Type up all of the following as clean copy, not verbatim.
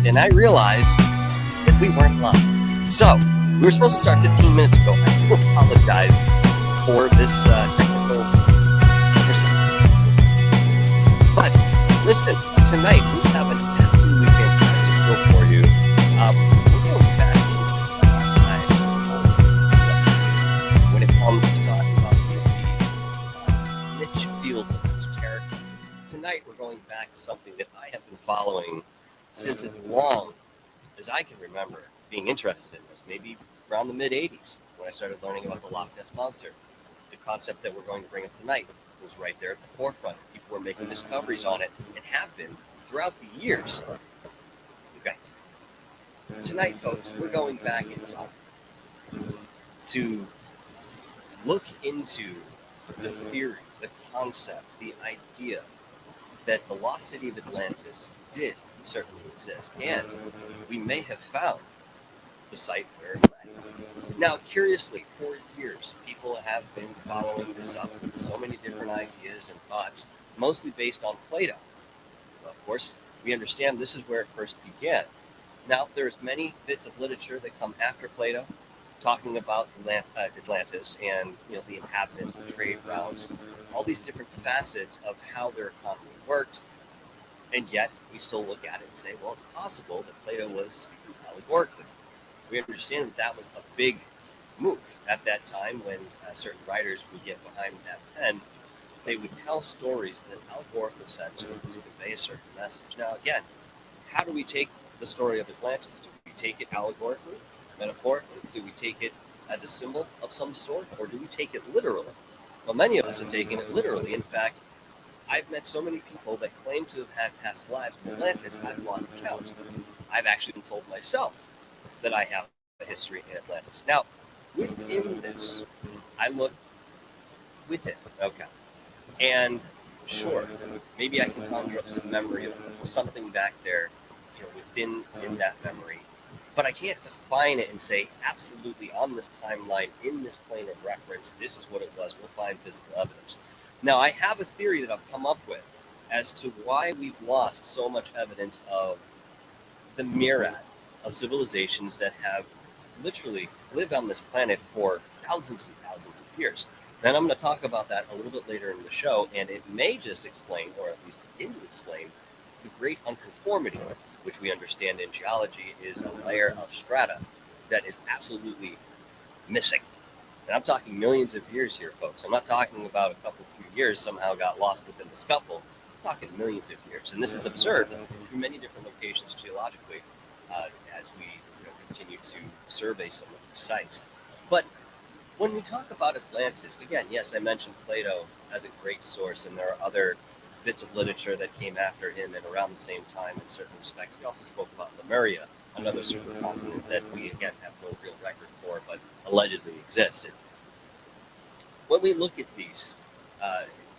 And I realized that we weren't live. So, we were supposed to start 15 minutes ago. I do apologize for this technical oversight. But, listen, tonight we have an absolutely fantastic show for you. We're going back to when it comes to talking about the niche fields of esoteric. Tonight we're going back to something that I have been following since as long as I can remember being interested in this, maybe around the mid-'80s when I started learning about the Loch Ness Monster. The concept that we're going to bring up tonight was right there at the forefront. People were making discoveries on it and have been throughout the years. Okay. Tonight, folks, we're going back in time to look into the theory, the concept, the idea that the lost city of Atlantis did certainly exist, and we may have found the site where it lay. Now, curiously, for years, people have been following this up with so many different ideas and thoughts, mostly based on Plato. Well, of course, we understand this is where it first began. Now, there's many bits of literature that come after Plato, talking about Atlantis and the inhabitants, the trade routes, all these different facets of how their economy worked. And yet, we still look at it and say, well, it's possible that Plato was speaking allegorically. We understand that that was a big move at that time when certain writers would get behind that pen. They would tell stories in an allegorical sense to convey a certain message. Now, again, how do we take the story of Atlantis? Do we take it allegorically, metaphorically? Do we take it as a symbol of some sort? Or do we take it literally? Well, many of us have taken it literally. In fact, I've met so many people that claim to have had past lives in Atlantis, I've lost count. I've actually been told myself that I have a history in Atlantis. Now, within this, I look within, okay. And sure, maybe I can conjure up some memory of something back there, within that memory. But I can't define it and say, absolutely, on this timeline, in this plane of reference, this is what it was. We'll find physical evidence. Now, I have a theory that I've come up with as to why we've lost so much evidence of the myriad of civilizations that have literally lived on this planet for thousands and thousands of years. And I'm going to talk about that a little bit later in the show, and it may just explain, or at least begin to explain, the great unconformity, which we understand in geology is a layer of strata that is absolutely missing. And I'm talking millions of years here, folks. I'm not talking about a couple few years somehow got lost within the scuffle. I'm talking millions of years. And this is observed through many different locations geologically as we continue to survey some of these sites. But when we talk about Atlantis, again, yes, I mentioned Plato as a great source, and there are other bits of literature that came after him and around the same time in certain respects. We also spoke about Lemuria, another supercontinent that we, again, have no real record for, but allegedly existed. When we look at these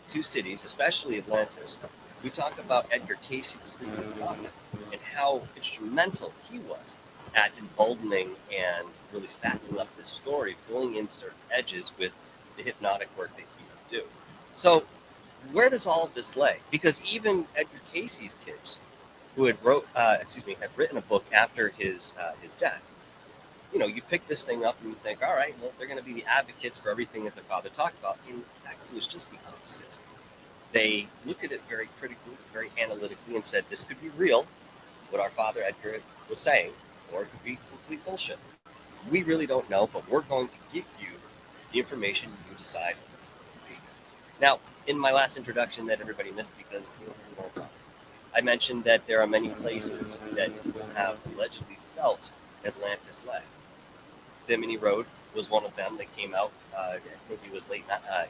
two cities, especially Atlantis, we talk about Edgar Cayce, the Sleeping Prophet, and how instrumental he was at emboldening and really fattening up this story, filling in certain edges with the hypnotic work that he would do. So where does all of this lay? Because even Edgar Cayce's kids, who had written a book after his death, you pick this thing up and you think, all right, well, they're going to be the advocates for everything that their father talked about. In fact, it was just the opposite. They looked at it very critically, very analytically, and said, this could be real, what our father Edgar was saying, or it could be complete bullshit. We really don't know, but we're going to give you the information you decide what it's going to be. Now, in my last introduction that everybody missed because I mentioned that there are many places that people have allegedly felt Atlantis lay. Bimini Road was one of them that came out. I think it was late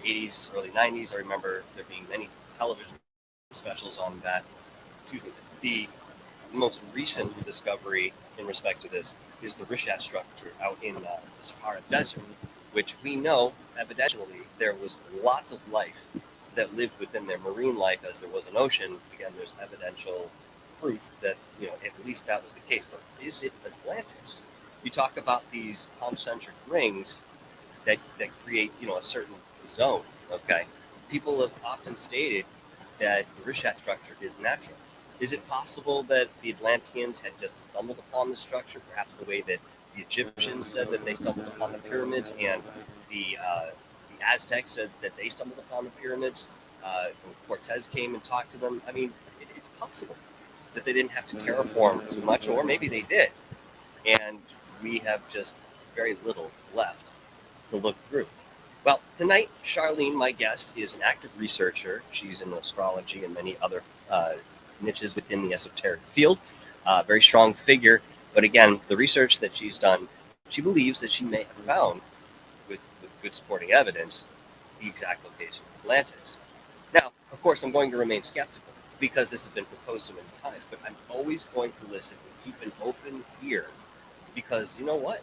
80s, early 90s. I remember there being many television specials on that. The most recent discovery in respect to this is the Rishat structure out in the Sahara Desert, which we know evidentially there was lots of life that lived within there, marine life, as there was an ocean. Again, there's evidential proof that at least that was the case. But is it Atlantis? You talk about these concentric rings that create a certain zone. Okay, people have often stated that the Rishat structure is natural. Is it possible that the Atlanteans had just stumbled upon the structure, perhaps the way that the Egyptians said that they stumbled upon the pyramids, and the Aztecs said that they stumbled upon the pyramids when Cortez came and talked to them? I mean, it's possible that they didn't have to terraform too much, or maybe they did, and we have just very little left to look through. Well, tonight, Charlene, my guest, is an active researcher. She's in astrology and many other niches within the esoteric field. Very strong figure. But again, the research that she's done, she believes that she may have found, with good supporting evidence, the exact location of Atlantis. Now, of course, I'm going to remain skeptical because this has been proposed so many times, but I'm always going to listen and keep an open ear because you know what?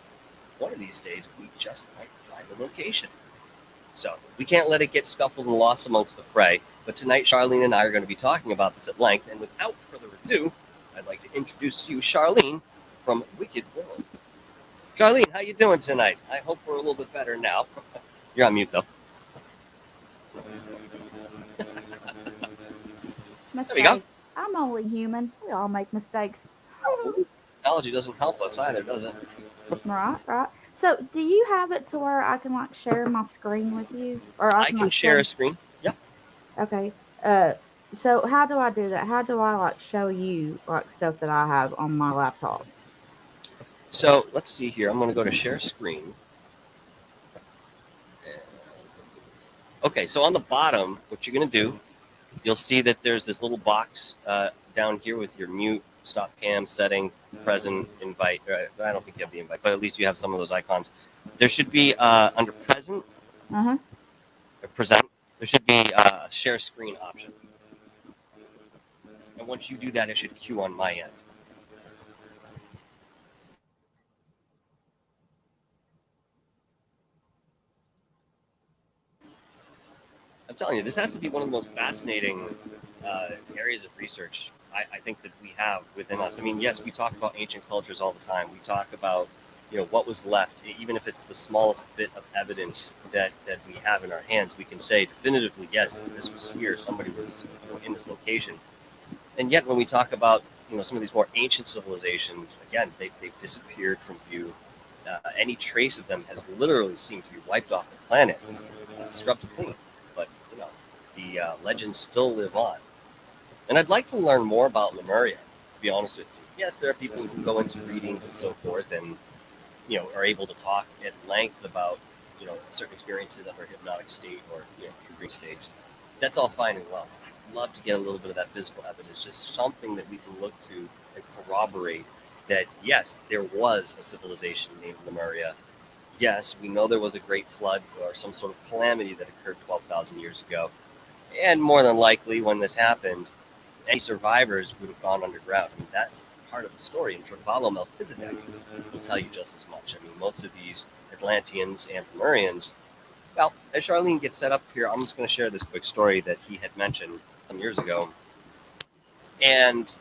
One of these days, we just might find the location. So we can't let it get scuffled and lost amongst the fray. But tonight, Charlene and I are going to be talking about this at length. And without further ado, I'd like to introduce to you Charlene from Wicked World. Charlene, how you doing tonight? I hope we're a little bit better now. You're on mute, though. Mistakes. There we go. I'm only human. We all make mistakes. Technology doesn't help us either, does it? Right. So, do you have it to where I can share my screen with you, or I I can can share a screen. Yep. Okay. Uh, so how do I do that? How do I show you stuff that I have on my laptop? So let's see here. I'm going to go to share screen. Okay, so on the bottom, what you're going to do, you'll see that there's this little box down here with your mute, stop cam, setting, present, invite. I don't think you have the invite, but at least you have some of those icons. There should be under present Uh-huh. or present, there should be a share screen option. And once you do that, it should queue on my end. I'm telling you, this has to be one of the most fascinating areas of research I think that we have within us. I mean, yes, we talk about ancient cultures all the time. We talk about what was left, even if it's the smallest bit of evidence that we have in our hands. We can say definitively, yes, this was here. Somebody was in this location. And yet, when we talk about some of these more ancient civilizations, again, they've disappeared from view. Any trace of them has literally seemed to be wiped off the planet, scrubbed clean. But the legends still live on. And I'd like to learn more about Lemuria, to be honest with you. Yes, there are people who go into readings and so forth and, are able to talk at length about, certain experiences under a hypnotic state or, dream states. That's all fine and well. I'd love to get a little bit of that physical evidence, just something that we can look to and corroborate that, yes, there was a civilization named Lemuria. Yes, we know there was a great flood or some sort of calamity that occurred 12,000 years ago. And more than likely, when this happened, any survivors would have gone underground. I mean, that's part of the story. And Travalo Melchizedek will tell you just as much. I mean, most of these Atlanteans and Lemurians, well, as Charlene gets set up here, I'm just going to share this quick story that he had mentioned some years ago. And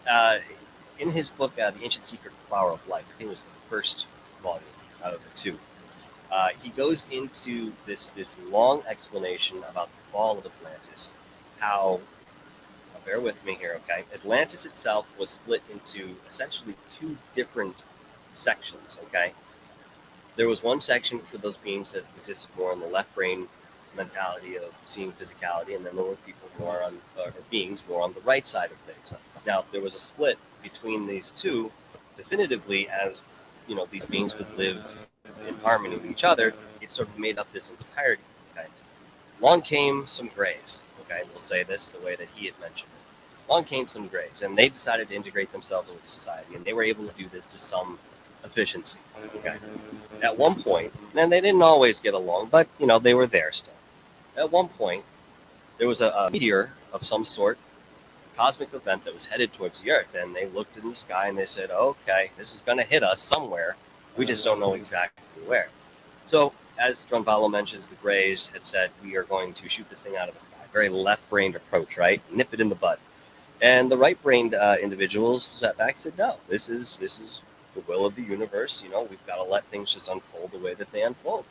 in his book, The Ancient Secret Flower of Life, I think it was the first volume out of the two, he goes into this long explanation about the fall of Atlantis, how, bear with me here, okay, Atlantis itself was split into essentially two different sections, okay? There was one section for those beings that existed more in the left brain mentality of seeing physicality, and then there were people more on, or beings more on the right side of things. Now, there was a split between these two definitively as, these beings would live in harmony with each other. It sort of made up this entirety. Okay? Along came some grays. Okay, we'll say this the way that he had mentioned it. Along came some grays, and they decided to integrate themselves into society, and they were able to do this to some efficiency. Okay. At one point, and they didn't always get along, but they were there still. At one point, there was a meteor of some sort, a cosmic event that was headed towards the Earth, and they looked in the sky and they said, "Okay, this is going to hit us somewhere. We just don't know exactly where." So, as Drunvalo mentions, the Greys had said, "We are going to shoot this thing out of the sky." Very left-brained approach, right? Nip it in the bud. And the right-brained individuals sat back and said, "No, this is the will of the universe. We've got to let things just unfold the way that they unfold."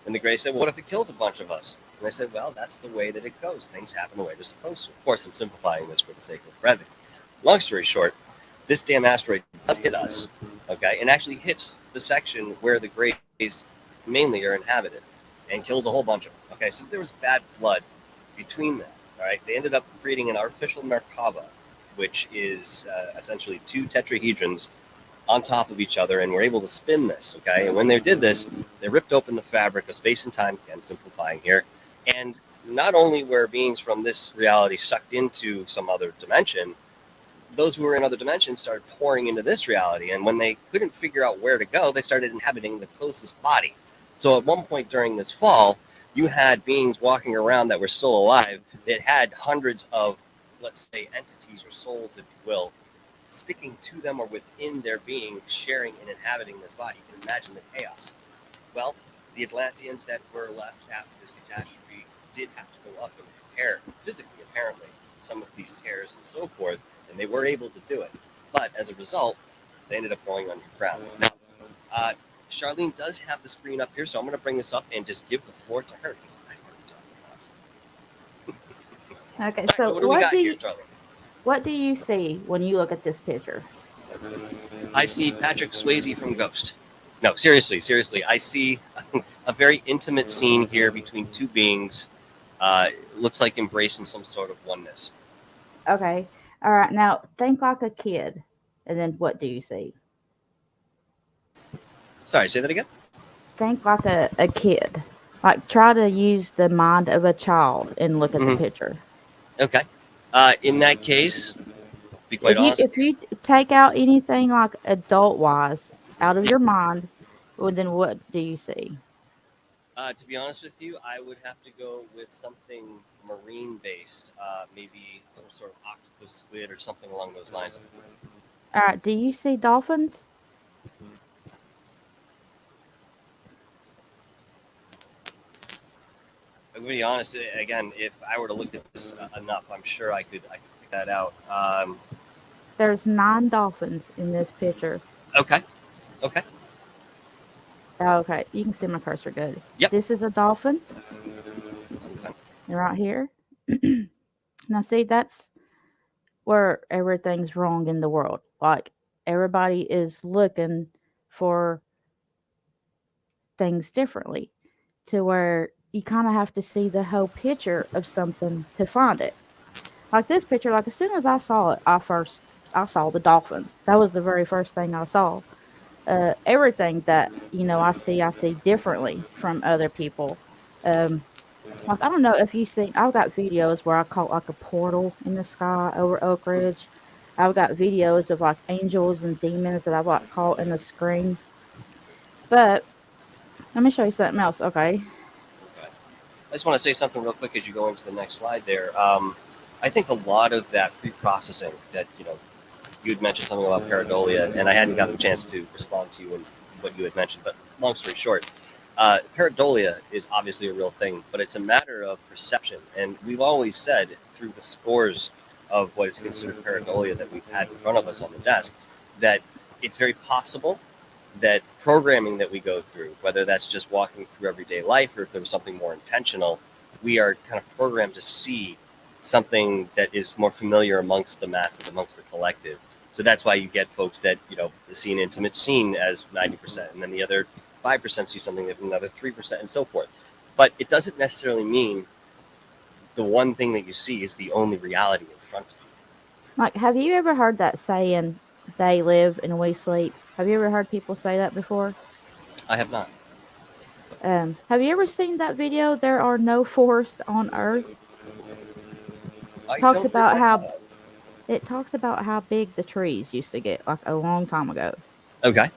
And the Greys said, "Well, what if it kills a bunch of us?" And I said, "Well, that's the way that it goes. Things happen the way they're supposed to." Of course, I'm simplifying this for the sake of brevity. Long story short, this damn asteroid does hit us, okay, and actually hits the section where the Greys mainly are inhabited and kills a whole bunch of them. Okay, so there was bad blood between them. All right, they ended up creating an artificial Merkaba, which is essentially two tetrahedrons on top of each other, and were able to spin this. Okay, and when they did this, they ripped open the fabric of space and time. Again, simplifying here, and not only were beings from this reality sucked into some other dimension, those who were in other dimensions started pouring into this reality, and when they couldn't figure out where to go, they started inhabiting the closest body. So at one point during this fall, you had beings walking around that were still alive that had hundreds of, let's say, entities or souls, if you will, sticking to them or within their being, sharing and inhabiting this body. You can imagine the chaos. Well, the Atlanteans that were left after this catastrophe did have to go up and repair, physically apparently, some of these tears and so forth, and they were able to do it. But as a result, they ended up going underground. Now, Charlene does have the screen up here, so I'm going to bring this up and just give the floor to her. Because I Okay, right, so what do we got here, Charlene? What do you see when you look at this picture? I see Patrick Swayze from Ghost. No, seriously, I see a very intimate scene here between two beings. Looks like embracing some sort of oneness. Okay, all right. Now think like a kid, and then what do you see? Sorry, say that again? Think like a kid. Like try to use the mind of a child and look at the picture. Okay. In that case, be quite If you honest. if you take out anything like adult wise out of your mind, well, then what do you see? To be honest with you, I would have to go with something marine based, maybe some sort of octopus, squid, or something along those lines. All right. Do you see dolphins? I'm going to be honest. Again, if I were to look at this enough, I'm sure I could pick that out. There's 9 dolphins in this picture. Okay. Okay, you can see my cursor good. Yep. This is a dolphin. Okay. They're right here. Now, see, that's where everything's wrong in the world. Like, everybody is looking for things differently to where you kind of have to see the whole picture of something to find it. Like this picture, like as soon as I saw it, I saw the dolphins. That was the very first thing I saw. Everything that I see differently from other people. Like I don't know if you've seen. I've got videos where I caught like a portal in the sky over Oak Ridge. I've got videos of like angels and demons that I've like caught in the screen. But let me show you something else. Okay. I just want to say something real quick as you go into the next slide there. I think a lot of that pre-processing that, you had mentioned something about Paradolia, and I hadn't gotten a chance to respond to you and what you had mentioned, but long story short, Paradolia is obviously a real thing, but it's a matter of perception. And we've always said through the scores of what is considered Paradolia that we've had in front of us on the desk, that it's very possible that programming that we go through, whether that's just walking through everyday life or if there was something more intentional, we are kind of programmed to see something that is more familiar amongst the masses, amongst the collective. So that's why you get folks that, see an intimate scene as 90%, and then the other 5% see something different, another 3%, and so forth. But it doesn't necessarily mean the one thing that you see is the only reality in front of you. Like, have you ever heard that saying, they live and we sleep? Have you ever heard people say that before? I have not. Have you ever seen that video, There Are No Forests on Earth? I Talks don't about recall how that. it talks about how big the trees used to get, like a long time ago. Okay.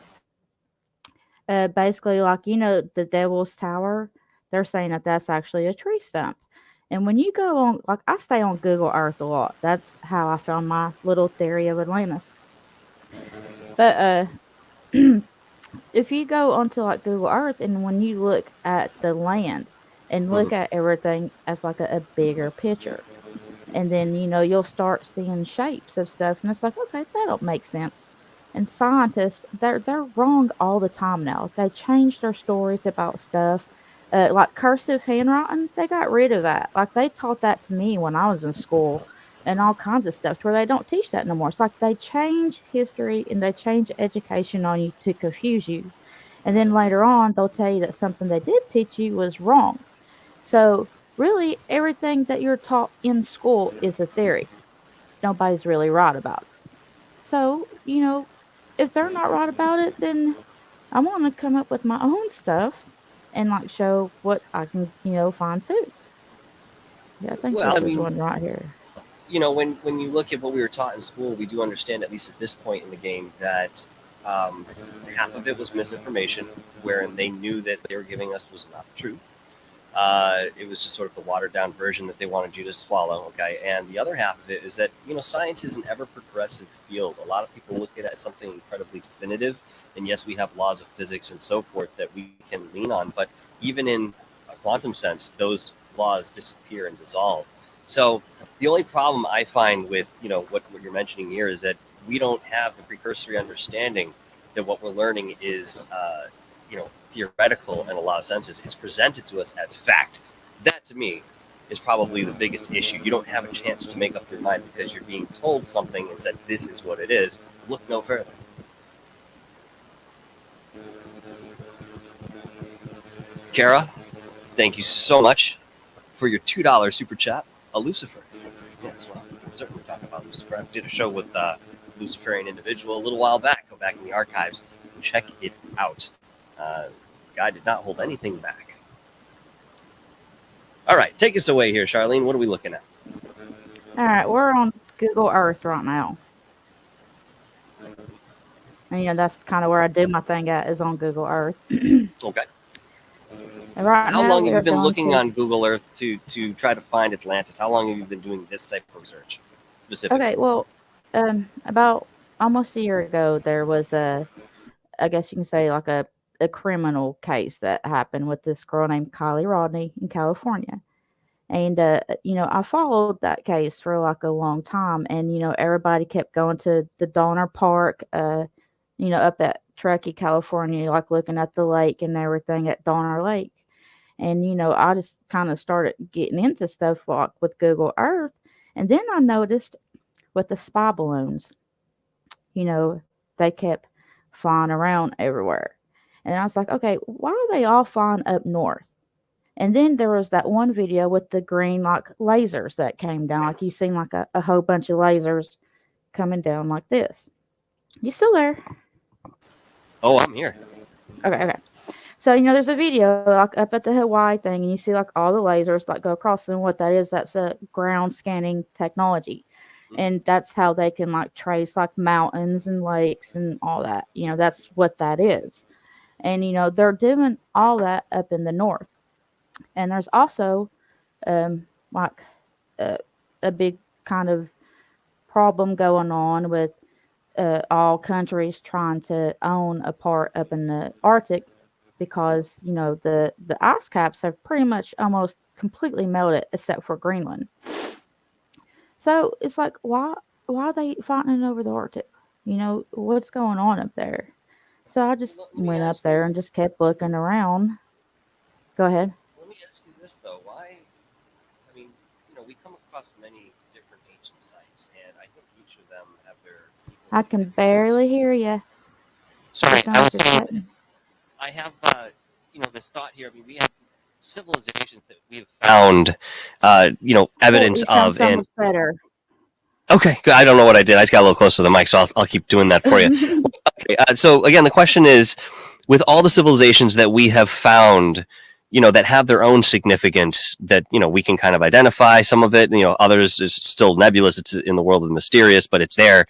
Basically, like, the Devil's Tower, they're saying that that's actually a tree stump. And when you go on, like, I stay on Google Earth a lot. That's how I found my little theory of Atlantis. But if you go onto like Google Earth and when you look at the land and Hmm. look at everything as like a bigger picture, and then you'll start seeing shapes of stuff, and it's like, okay, that don't make sense. And scientists, they're wrong all the time now. They change their stories about stuff, like cursive handwriting. They got rid of that. Like, they taught that to me when I was in school, and all kinds of stuff to where they don't teach that no more. It's like they change history and they change education on you to confuse you, and then later on they'll tell you that something they did teach you was wrong. So really, everything that you're taught in school is a theory. Nobody's really right about it. So, if they're not right about it, then I want to come up with my own stuff and like show what I can, find too. Yeah, I think Well, I this is mean, one right here. when you look at what we were taught in school, we do understand, at least at this point in the game, that um, half of it was misinformation, wherein they knew that they were giving us was not the truth. It was just sort of the watered down version that they wanted you to swallow. Okay, and the other half of it is that science is an ever progressive field. A lot of people look at it as something incredibly definitive, and yes, we have laws of physics and so forth that we can lean on, but even in a quantum sense, those laws disappear and dissolve. So the only problem I find with what you're mentioning here is that we don't have the precursory understanding that what we're learning is theoretical in a lot of senses. It's presented to us as fact. That to me is probably the biggest issue. You don't have a chance to make up your mind because you're being told something and said this is what it is. Look no further. Kara, thank you so much for your $2 super chat. A Lucifer. Yes, well, we can certainly talk about Lucifer. I did a show with Luciferian individual a little while back. Go back in the archives and check it out. Guy did not hold anything back. All right, take us away here, Charlene. What are we looking at? All right, we're on Google Earth right now. And that's kind of where I do my thing at, is on Google Earth. Okay. And right How now long have we're you been going looking to. on Google Earth to try to find Atlantis? How long have you been doing this type of research specifically? Okay, well, about almost a year ago, there was I guess you can say, like a criminal case that happened with this girl named Kylie Rodney in California. And I followed that case for like a long time, and everybody kept going to the Donner Park, up at Truckee, California, like looking at the lake and everything at Donner Lake. And I just kind of started getting into stuff like with Google Earth, and then I noticed with the spy balloons, you know, they kept flying around everywhere. And I was like, okay, why are they all flying up north? And then there was that one video with the green like lasers that came down. Like, you seen like a whole bunch of lasers coming down like this. You still there? Oh, I'm here. Okay, okay. So, there's a video like up at the Hawaii thing, and you see like all the lasers like go across, and what that is, that's a ground scanning technology. And that's how they can like trace like mountains and lakes and all that. That's what that is. And they're doing all that up in the north. And there's also like a big kind of problem going on with all countries trying to own a part up in the Arctic, because the ice caps have pretty much almost completely melted except for Greenland. So it's like, why are they fighting over the Arctic? What's going on up there? So I just Let me went up ask there you. and just kept looking around. Go ahead. Let me ask you this though. Why? I mean, we come across many different ancient sites, and I think each of them have their equal I can significance. barely hear you. You Sorry, sound I like was you're saying cutting. I have this thought here. I mean, we have civilizations that we have found evidence You sound of, so and much better. okay, good. I don't know what I did. I just got a little closer to the mic, so I'll keep doing that for you. Okay, so again, the question is, with all the civilizations that we have found, that have their own significance, that we can kind of identify some of it. Others is still nebulous. It's in the world of the mysterious, but it's there.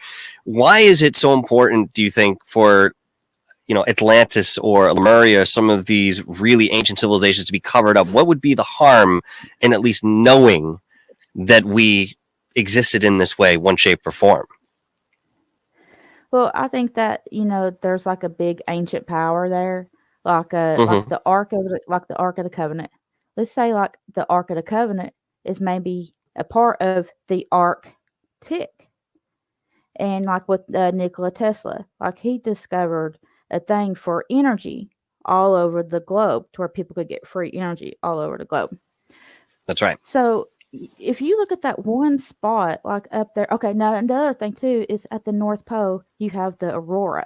Why is it so important, do you think, for Atlantis or Lemuria, some of these really ancient civilizations to be covered up? What would be the harm in at least knowing that we existed in this way, one shape or form? Well, I think that there's like a big ancient power there, like Mm-hmm. the Ark of the Covenant. Let's say like the Ark of the Covenant is maybe a part of the Arctic, and like with Nikola Tesla, like he discovered a thing for energy all over the globe, to where people could get free energy all over the globe. That's right. So if you look at that one spot, like up there, okay, now another thing too is at the North Pole, you have the aurora,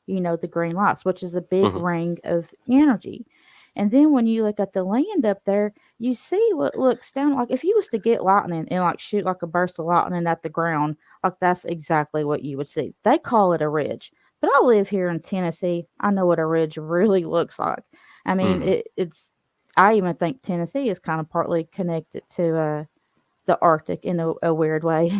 the green lights, which is a big Mm-hmm. ring of energy. And then when you look at the land up there, you see what looks down like if you was to get lightning and like shoot like a burst of lightning at the ground, like that's exactly what you would see. They call it a ridge. But I live here in Tennessee. I know what a ridge really looks like. I mean, Mm-hmm. it's I even think Tennessee is kind of partly connected to the Arctic in a weird way.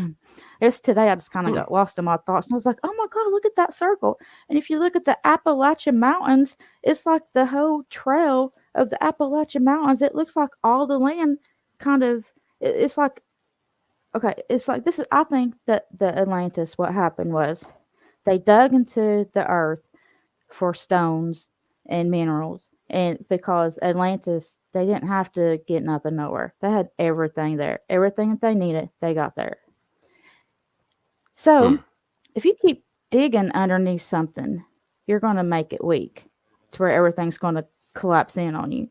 Just today, I just kind of Hmm. got lost in my thoughts, and I was like, "Oh my God, look at that circle!" And if you look at the Appalachian Mountains, it's like the whole trail of the Appalachian Mountains. It looks like all the land kind of. It's like okay, it's like this is. I think that the Atlantis. What happened was they dug into the earth for stones and minerals. And because Atlantis, they didn't have to get nothing nowhere. They had everything there. Everything that they needed, they got there. Hmm. So if you keep digging underneath something, you're going to make it weak to where everything's going to collapse in on you.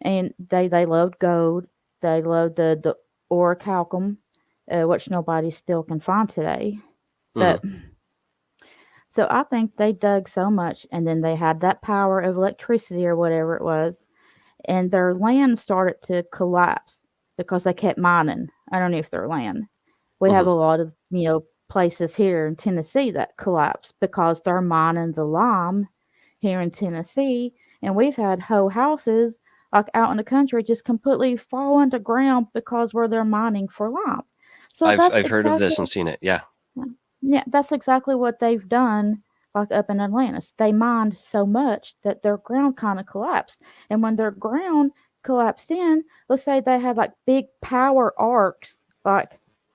And they loved gold. They loved the orichalcum, which nobody still can find today. Hmm. But so I think they dug so much, and then they had that power of electricity or whatever it was, and their land started to collapse because they kept mining underneath their land. We have Hmm. a lot of places here in Tennessee that collapse because they're mining the lime here in Tennessee, and we've had whole houses like out in the country just completely fall underground because where they're mining for lime. So that's I've heard of exactly this and seen it. Yeah. yeah, that's exactly what they've done, like up in Atlantis. They mined so much that their ground kind of collapsed. And when their ground collapsed in, let's say they had like big power arcs, like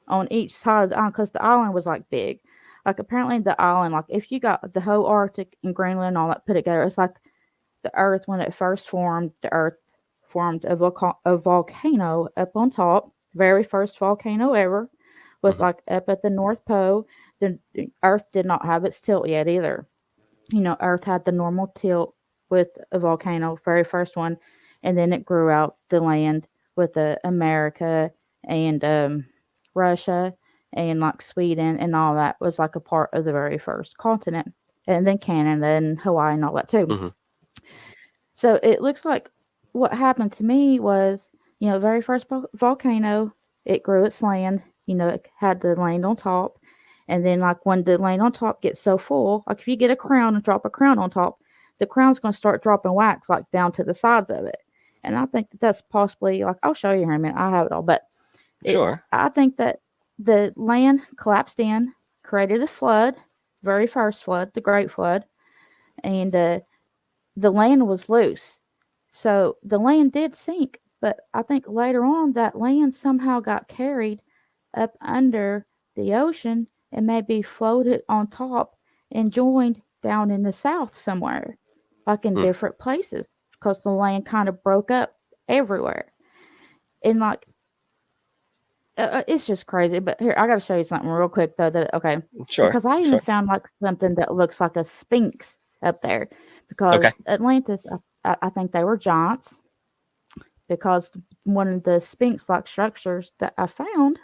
on each side of the island, because the island was like big. Like apparently the island, like if you got the whole Arctic and Greenland and all that put together, it's like the Earth when it first formed. The Earth formed a volcano up on top, very first volcano ever was Hmm. like up at the North Pole. The Earth did not have its tilt yet either. Earth had the normal tilt with a volcano, very first one, and then it grew out the land with America and Russia and like Sweden and all that was like a part of the very first continent, and then Canada and Hawaii and all that too. Hmm. So it looks like what happened to me was, very first volcano, it grew its land, it had the land on top. And then, like, when the land on top gets so full, like if you get a crown and drop a crown on top, the crown's going to start dropping wax, like, down to the sides of it. And I think that that's possibly, like, I'll show you here in a minute. I have it all. But Sure. I think that the land collapsed in, created a flood, very first flood, the Great Flood. And the land was loose. So the land did sink, but I think later on that land somehow got carried up under the ocean and maybe floated on top and joined down in the south somewhere, like in Hmm. different places, because the land kind of broke up everywhere. And like, it's just crazy. But here, I got to show you something real quick though. Okay, Sure. because I even Sure. found like something that looks like a sphinx up there, Okay. because Atlantis, I think they were giants, because one of the sphinx-like structures that I found,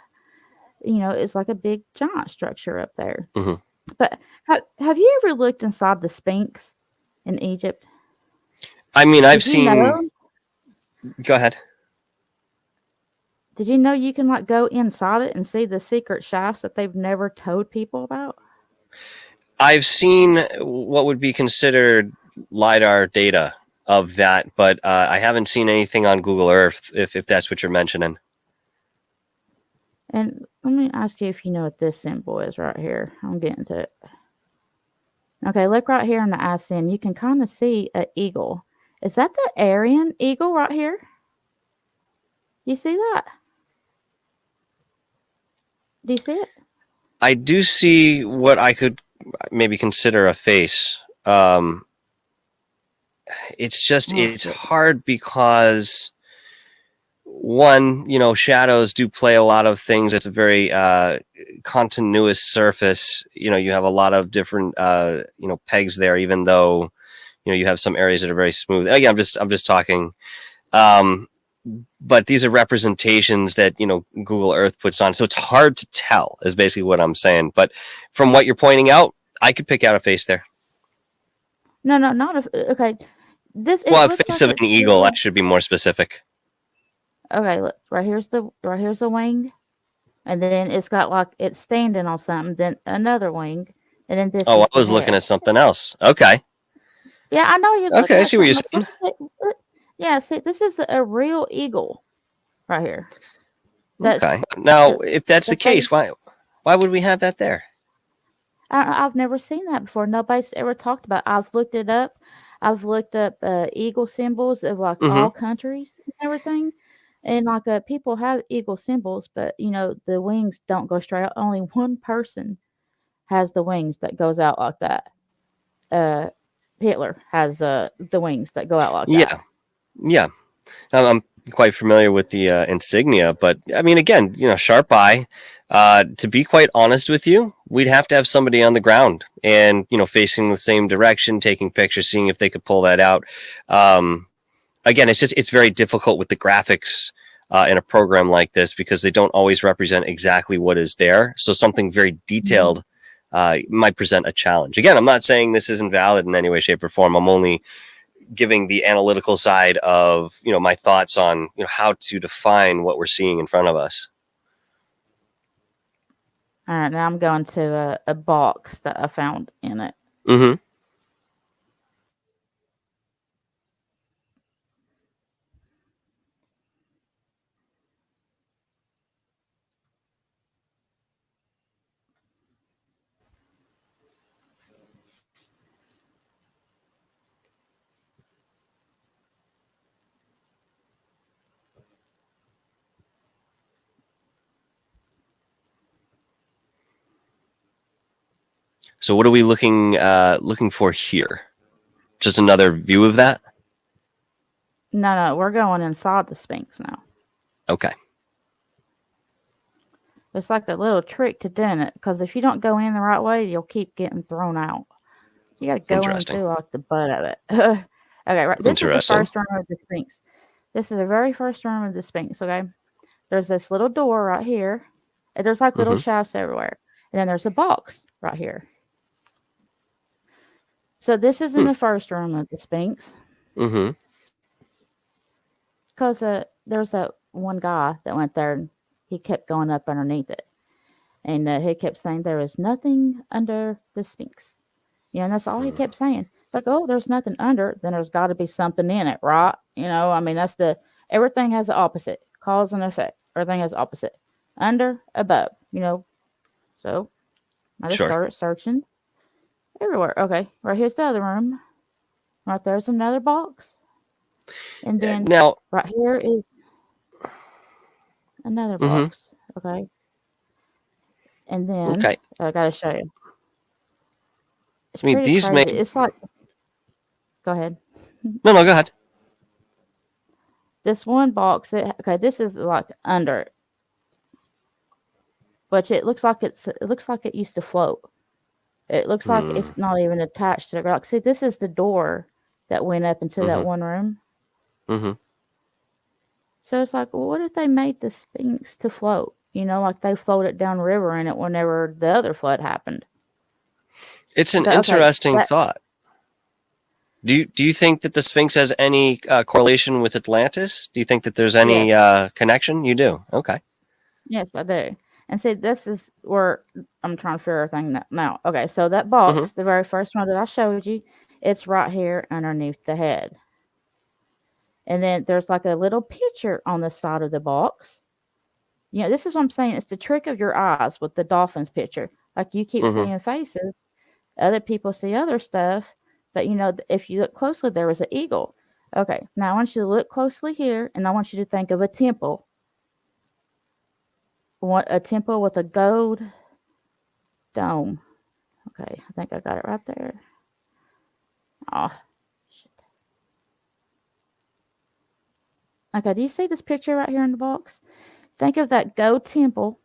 is like a big giant structure up there. Hmm. But have you ever looked inside the Sphinx in Egypt? I mean, I've Did you know? seen. Go ahead. Did you know you can like go inside it and see the secret shafts that they've never told people about? I've seen what would be considered lidar data of that, but I haven't seen anything on Google Earth. If that's what you're mentioning. And let me ask you if you know what this symbol is right here. I'm getting to it. Okay, look right here in the ISN. You can kind of see an eagle. Is that the Aryan eagle right here? You see that? Do you see it? I do see what I could maybe consider a face. It's just it's hard because one, shadows do play a lot of things. It's a very continuous surface. You have a lot of different pegs there, even though you have some areas that are very smooth. Again, I'm just talking. But these are representations that Google Earth puts on, so it's hard to tell. Is basically what I'm saying. But from what you're pointing out, I could pick out a face there. No, not a. Okay, this. Well, It a looks face like of it's an eagle. I still. should be more specific. Okay, look. Right here's the wing, and then it's got like it's standing on something. Then another wing, and then this Oh, is I the was looking head. at something else. Okay. Yeah, I know you was looking Okay, I at see what you're something else. saying. Yeah, see, this is a real eagle right here. That's Okay. Now, the if that's the the face. case, why would we have that there? I've never seen that before. Nobody's ever talked about it. I've looked it up. I've looked up eagle symbols of like Mm-hmm. all countries and everything. And like people have eagle symbols, but the wings don't go straight out. Only one person has the wings that goes out like that. Uh, Hitler has the wings that go out like that. Yeah. Yeah. I'm quite familiar with the insignia, but I mean, again, sharp eye. To be quite honest with you, we'd have to have somebody on the ground and facing the same direction, taking pictures, seeing if they could pull that out. Again, it's very difficult with the graphics in a program like this because they don't always represent exactly what is there. So something very detailed might present a challenge. Again, I'm not saying this isn't valid in any way, shape, or form. I'm only giving the analytical side of my thoughts on how to define what we're seeing in front of us. All right, now I'm going to a box that I found in it. Mm-hmm. So what are we looking for here? Just another view of that? No, we're going inside the Sphinx now. Okay. It's like a little trick to doing it, because if you don't go in the right way, you'll keep getting thrown out. You got to go into like the butt of it. Okay, right. This is the first room of the Sphinx. This is the very first room of the Sphinx. Okay, there's this little door right here, and there's like little shafts everywhere, and then there's a box right here. So this is in the first room of the Sphinx. Mm-hmm. Because there's that one guy that went there, and he kept going up underneath it, and he kept saying there is nothing under the Sphinx. And that's all he kept saying. It's like, oh, there's nothing under, then there's got to be something in it, right? I mean, everything has an opposite, cause and effect. Everything has opposite, under, above. So I just started searching everywhere. Okay, right here's the other room. Right there's another box, and then now right here is another box. Okay, and then I gotta show you. It's pretty crazy. It's like, go ahead. No, go ahead. This one box, this is like under it, but it looks like it used to float. It looks like it's not even attached to the ground. See, this is the door that went up into that one room. Mm-hmm. So it's like, well, what if they made the Sphinx to float? Like they floated down river in it whenever the other flood happened. It's an interesting thought. Do you think that the Sphinx has any correlation with Atlantis? Do you think that there's any Yes. connection? You do. Okay. Yes, I do. And see, this is where I'm trying to figure everything now. Okay, so that Mm-hmm. box, the very first one that I showed you, it's right here underneath the head. And then there's like a little picture on the side of the box. You know, this is what I'm saying. It's the trick of your eyes with the dolphins picture. Like you keep Mm-hmm. seeing faces, other people see other stuff, but you know, if you look closely, there was an eagle. Okay, now I want you to look closely here, and I want you to think of a temple. A temple with a gold dome. Okay, I think I got it right there. Oh, shit. Okay, do you see this picture right here in the box? Think of that gold temple.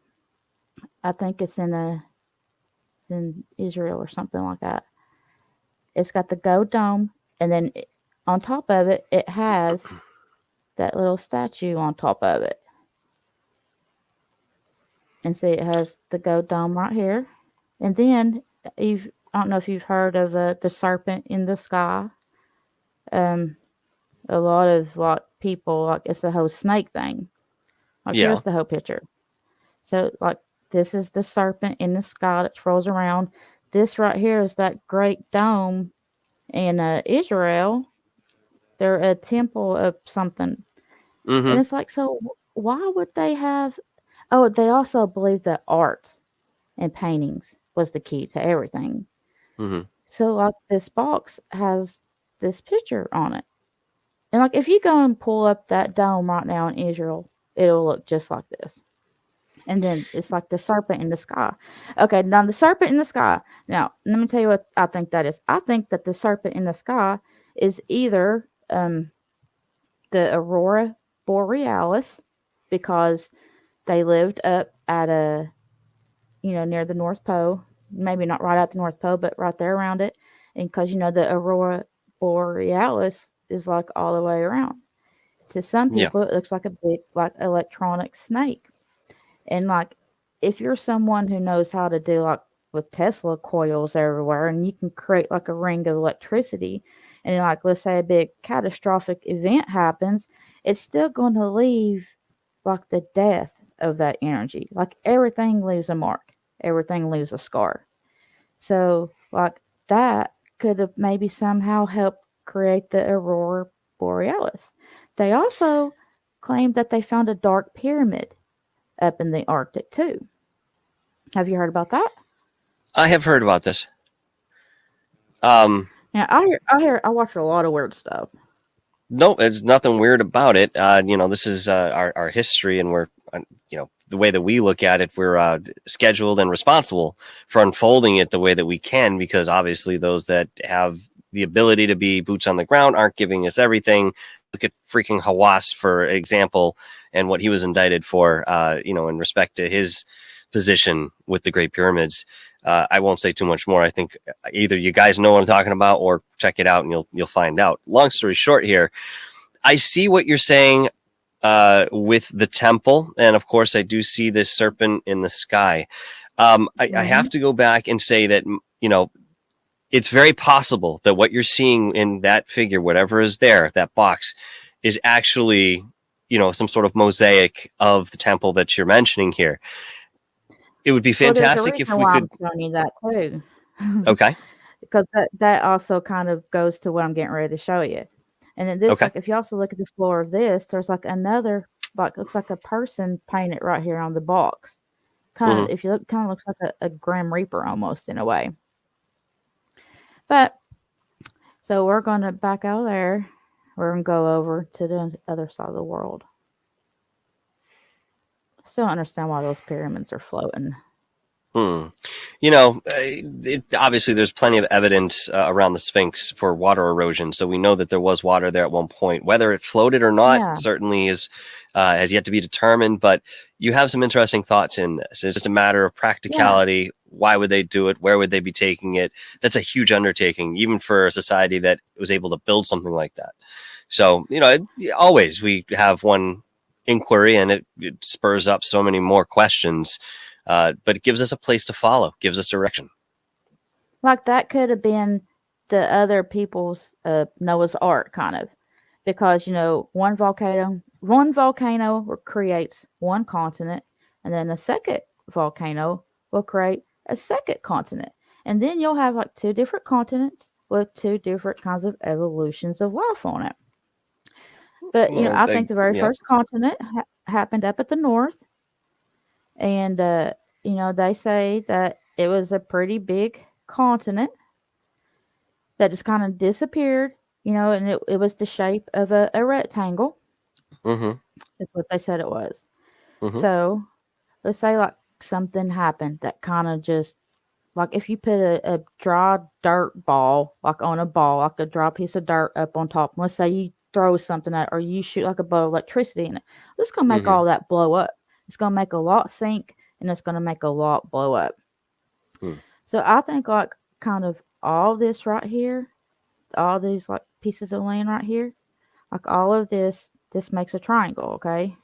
I think it's in Israel or something like that. It's got the gold dome, and then on top of it, it has that little statue on top of it. And see, it has the gold dome right here. And then I don't know if you've heard of the serpent in the sky. Um, a lot of like people like it's the whole snake thing. Like Yeah. here's the whole picture. So like this is the serpent in the sky that rolls around. This right here is that great dome in Israel. They're a temple of something, and Mm-hmm. it's like so. Why would they have? Oh, they also believe that art and paintings was the key to everything. Mm-hmm. So like this box has this picture on it. And like if you go and pull up that dome right now in Israel, it'll look just like this. And then it's like the serpent in the sky. Okay, now the serpent in the sky. Now, let me tell you what I think that is. I think that the serpent in the sky is either the aurora borealis because they lived up at near the North Pole, maybe not right at the North Pole, but right there around it. And because the aurora borealis is like all the way around. To some Yeah. people, it looks like a big, like electronic snake. And like, if you're someone who knows how to do like with Tesla coils everywhere, and you can create like a ring of electricity, and then, like let's say a big catastrophic event happens, it's still going to leave like the death of that energy. Like everything leaves a mark, everything leaves a scar. So like that could have maybe somehow helped create the aurora borealis. They also claimed that they found a dark pyramid up in the Arctic too. Have you heard about that? I have heard about this. Um, Yeah, I watch a lot of weird stuff. no, there's nothing weird about it. This is our history, and we're, the way that we look at it, we're scheduled and responsible for unfolding it the way that we can, because obviously those that have the ability to be boots on the ground aren't giving us everything. Look at freaking Hawass, for example, and what he was indicted for, in respect to his position with the Great Pyramids. I won't say too much more. I think either you guys know what I'm talking about, or check it out and you'll find out. Long story short here, I see what you're saying with the temple, and of course I do see this serpent in the sky. I have to go back and say that, it's very possible that what you're seeing in that figure, whatever is there, that box, is actually, some sort of mosaic of the temple that you're mentioning here. It would be Well, there's a fantastic if reason we why could. I'm showing you that too. Okay. Because that also kind of goes to what I'm getting ready to show you. And then this, Okay. like, if you also look at the floor of this, there's like another, like, looks like a person painted right here on the box. Kind of, Mm-hmm. if you look, kind of looks like a Grim Reaper almost in a way. But so we're going to back out there. We're going to go over to the other side of the world. Still don't understand why those pyramids are floating. Obviously there's plenty of evidence around the Sphinx for water erosion, so we know that there was water there at one point. Whether it floated or not Yeah. certainly is has yet to be determined, but you have some interesting thoughts in this. It's just a matter of practicality. Yeah. Why would they do it? Where would they be taking it? That's a huge undertaking, even for a society that was able to build something like that. So, always we have one inquiry, and it spurs up so many more questions. But it gives us a place to follow, gives us direction. Like that could have been the other people's Noah's Ark kind of, because one volcano creates one continent, and then a second volcano will create a second continent, and then you'll have like two different continents with two different kinds of evolutions of life on it. But Well, I think the very yeah. first continent happened up at the north, and they say that it was a pretty big continent that just kind of disappeared, and it was the shape of a rectangle, Mm-hmm. is what they said it was. Mm-hmm. So let's say like something happened that kind of just, like if you put a dry dirt ball, like on a ball, like a dry piece of dirt up on top, let's say you throw something at, or you shoot like a bolt of electricity in it, it's going to make Mm-hmm. all that blow up. It's going to make a lot sink, and it's going to make a lot blow up. Hmm. So I think like kind of all this right here, all these like pieces of land right here, like all of this makes a triangle, okay?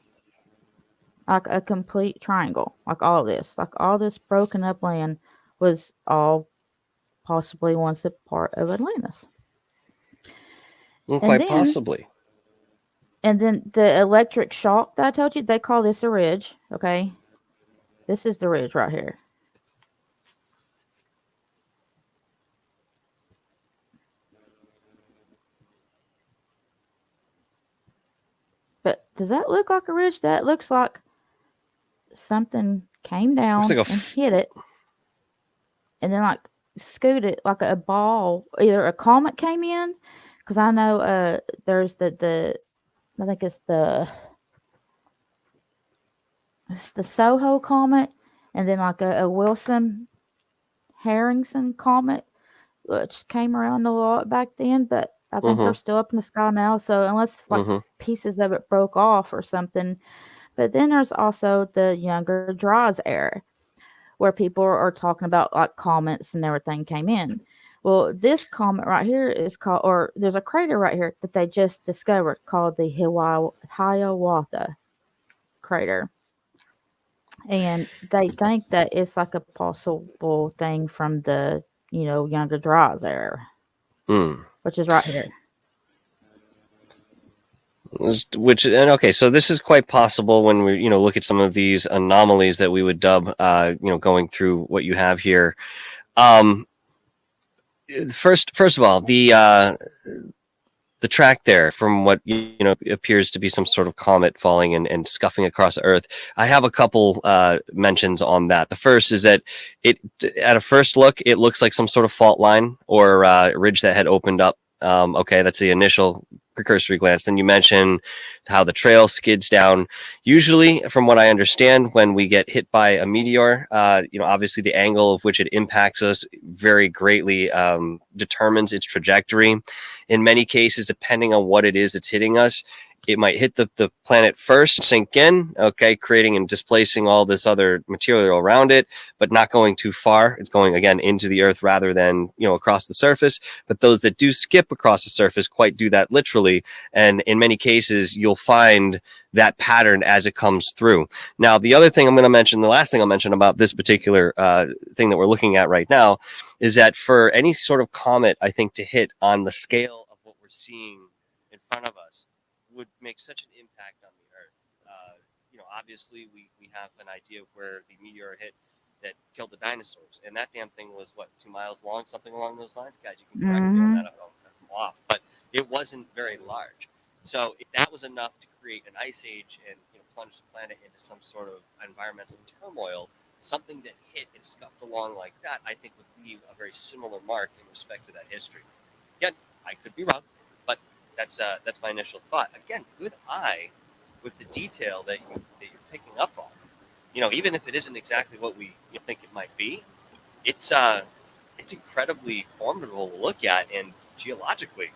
Like a complete triangle, like all this, like all this broken up land was all possibly once a part of Atlantis. Well, And quite then possibly. and then the electric shock that I told you, they call this a ridge, okay? This is the ridge right here. But does that look like a ridge? That looks like something came Looks like down a. and hit it, and then like scooted like a ball. Either a comet came in, because I know there's the I think it's the Soho comet, and then like a Wilson Harrison comet, which came around a lot back then, but I think they're Mm-hmm. still up in the sky now. So unless like Mm-hmm. pieces of it broke off or something. But then there's also the Younger Dryas era, where people are talking about like comets and everything came in. Well, this comet right here is called, or there's a crater right here that they just discovered called the Hiawatha crater. And they think that it's like a possible thing from the, Younger Dryas era, Mm. which is right here. Which and okay, so this is quite possible when we look at some of these anomalies that we would dub going through what you have here. Um, first of all, the track there from what appears to be some sort of comet falling and scuffing across Earth. I have a couple mentions on that. The first is that it, at a first look, it looks like some sort of fault line or ridge that had opened up. Okay, that's the initial precursory glance. Then you mention how the trail skids down. Usually, from what I understand, when we get hit by a meteor, obviously the angle of which it impacts us very greatly determines its trajectory. In many cases, depending on what it is that's hitting us, it might hit the planet first, sink in, okay, creating and displacing all this other material around it, but not going too far. It's going, again, into the Earth rather than, across the surface. But those that do skip across the surface quite do that literally. And in many cases, you'll find that pattern as it comes through. Now, the other thing I'm going to mention, the last thing I'll mention about this particular thing that we're looking at right now, is that for any sort of comet, I think, to hit on the scale of what we're seeing in front of us would make such an impact on the Earth. Obviously, we have an idea of where the meteor hit that killed the dinosaurs, and that damn thing was what, 2 miles long, something along those lines. Guys, you can correct me on Mm-hmm. that if I'm off, but it wasn't very large. So if that was enough to create an ice age and plunge the planet into some sort of environmental turmoil, something that hit and scuffed along like that, I think would leave a very similar mark in respect to that history. Again, I could be wrong, but that's my initial thought. Again, good eye with the detail that you're picking up on. Even if it isn't exactly what we think it might be, it's incredibly formidable to look at, and geologically,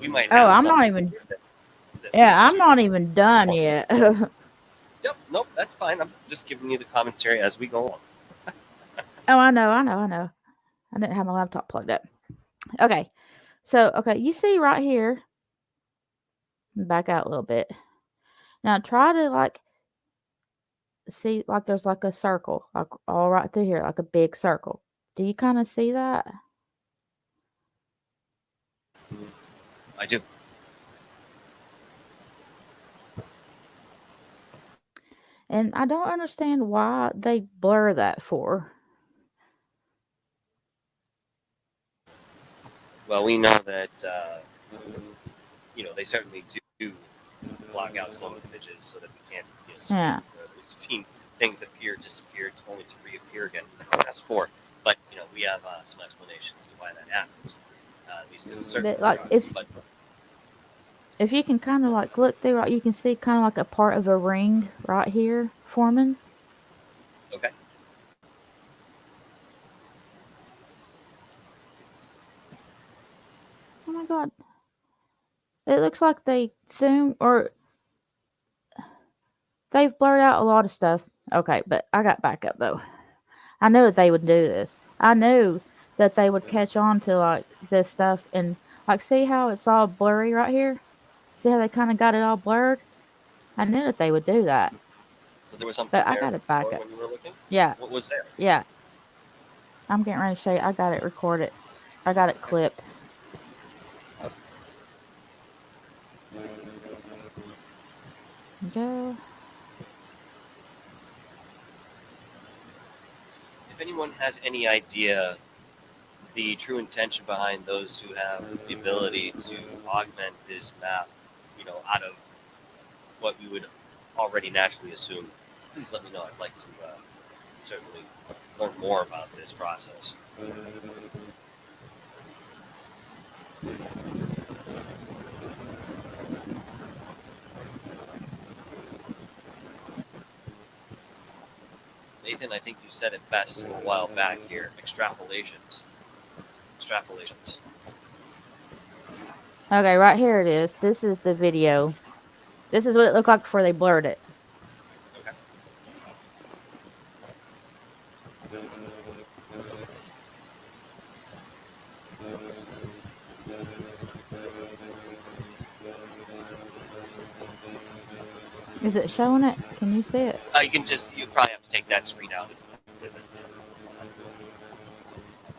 we might Oh, have I'm not something even. here that Yeah, leads I'm to. not even done yet. Oh, Yep, nope, that's fine. I'm just giving you the commentary as we go along. I know, I know, I know. I didn't have my laptop plugged up. Okay, so okay, you see right here. Back out a little bit. Now try to like see like there's like a circle, like all right through here, like a big circle. Do you kind of see that? I do. And I don't understand why they blur that for. Well, we know that they certainly do block out some images so that we can't see. Yeah. We've seen things appear, disappear, only to reappear again. That's for. But we have some explanations to why that happens. At least to a certain But like regard. But if you can kind of like look through, right, you can see kind of like a part of a ring right here forming. okay. Oh my god. It looks like they zoom or they've blurred out a lot of stuff. Okay, but I got back up though. I knew that they would do this. I knew that they would catch on to like this stuff and like see how it's all blurry right here? See how they kind of got it all blurred? I knew that they would do that. So there was something But I there got it back before up. when you were looking? Yeah, What was there? yeah. I'm getting ready to show you. I got it recorded. I got it clipped. Go. If anyone has any idea the true intention behind those who have the ability to augment this map, out of what we would already naturally assume, please let me know. I'd like to certainly learn more about this process. Nathan, I think you said it best a while back here. Extrapolations. Extrapolations. Okay, right here it is. This is the video. This is what it looked like before they blurred it. Okay. Is it showing it? Can you see it? You probably have to take that screen out with it.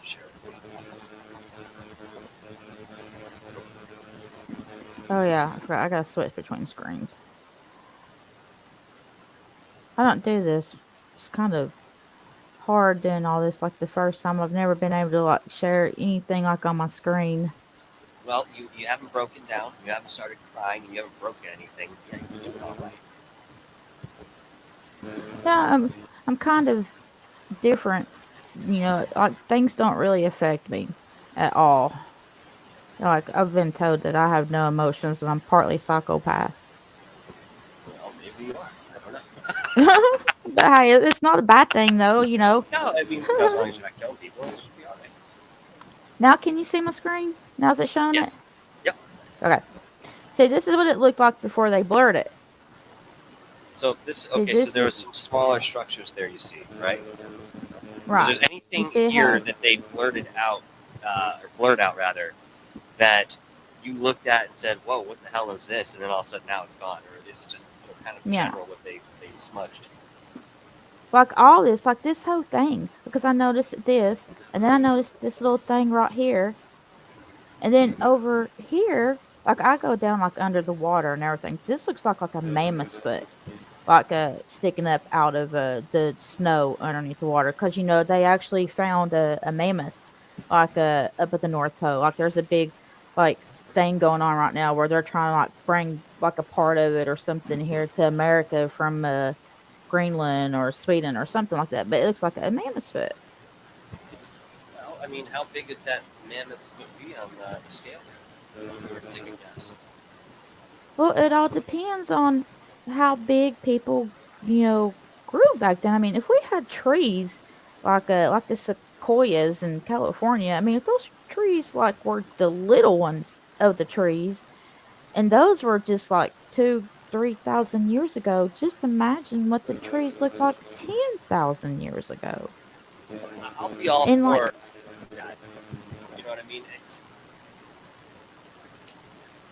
Share it. Oh yeah, I forgot. I gotta switch between screens. I don't do this. It's kind of hard doing all this like the first time. I've never been able to like share anything like on my screen. Well, you haven't broken down, you haven't started crying, and you haven't broken anything. Yeah, you're doing all right. Yeah, I'm kind of different. Like things don't really affect me at all. Like I've been told that I have no emotions and I'm partly psychopath. Well, maybe you are. I don't know. But hey, it's not a bad thing though. No, I mean, as long as you're not killing people, it should be all right. Now can you see my screen? Now is it showing it? Yes. Yep. Okay. See, this is what it looked like before they blurred it. So so there were some smaller structures there. You see, right? Right. Is there anything here that they blurred out rather, that you looked at and said, "Whoa, what the hell is this?" And then all of a sudden now it's gone, or is it just kind of general what they smudged? Like all this, like this whole thing, because I noticed this, and then I noticed this little thing right here, and then over here, like I go down like under the water and everything. This looks like a mammoth's foot, like sticking up out of the snow underneath the water, because they actually found a mammoth, like up at the North Pole. Like there's a big like thing going on right now where they're trying to like bring like a part of it or something here to America from Greenland or Sweden or something like that, but it looks like a mammoth's foot. Well, I mean, how big would that mammoth's foot be on the scale? If you were to take a guess. Well, it all depends on how big people, grew back then. I mean, if we had trees like the sequoias in California, I mean, if those trees like were the little ones of the trees, and those were just like 2,000-3,000 years ago, just imagine what the trees looked like 10,000 years ago. I'll be all And for that. You know what I mean? It's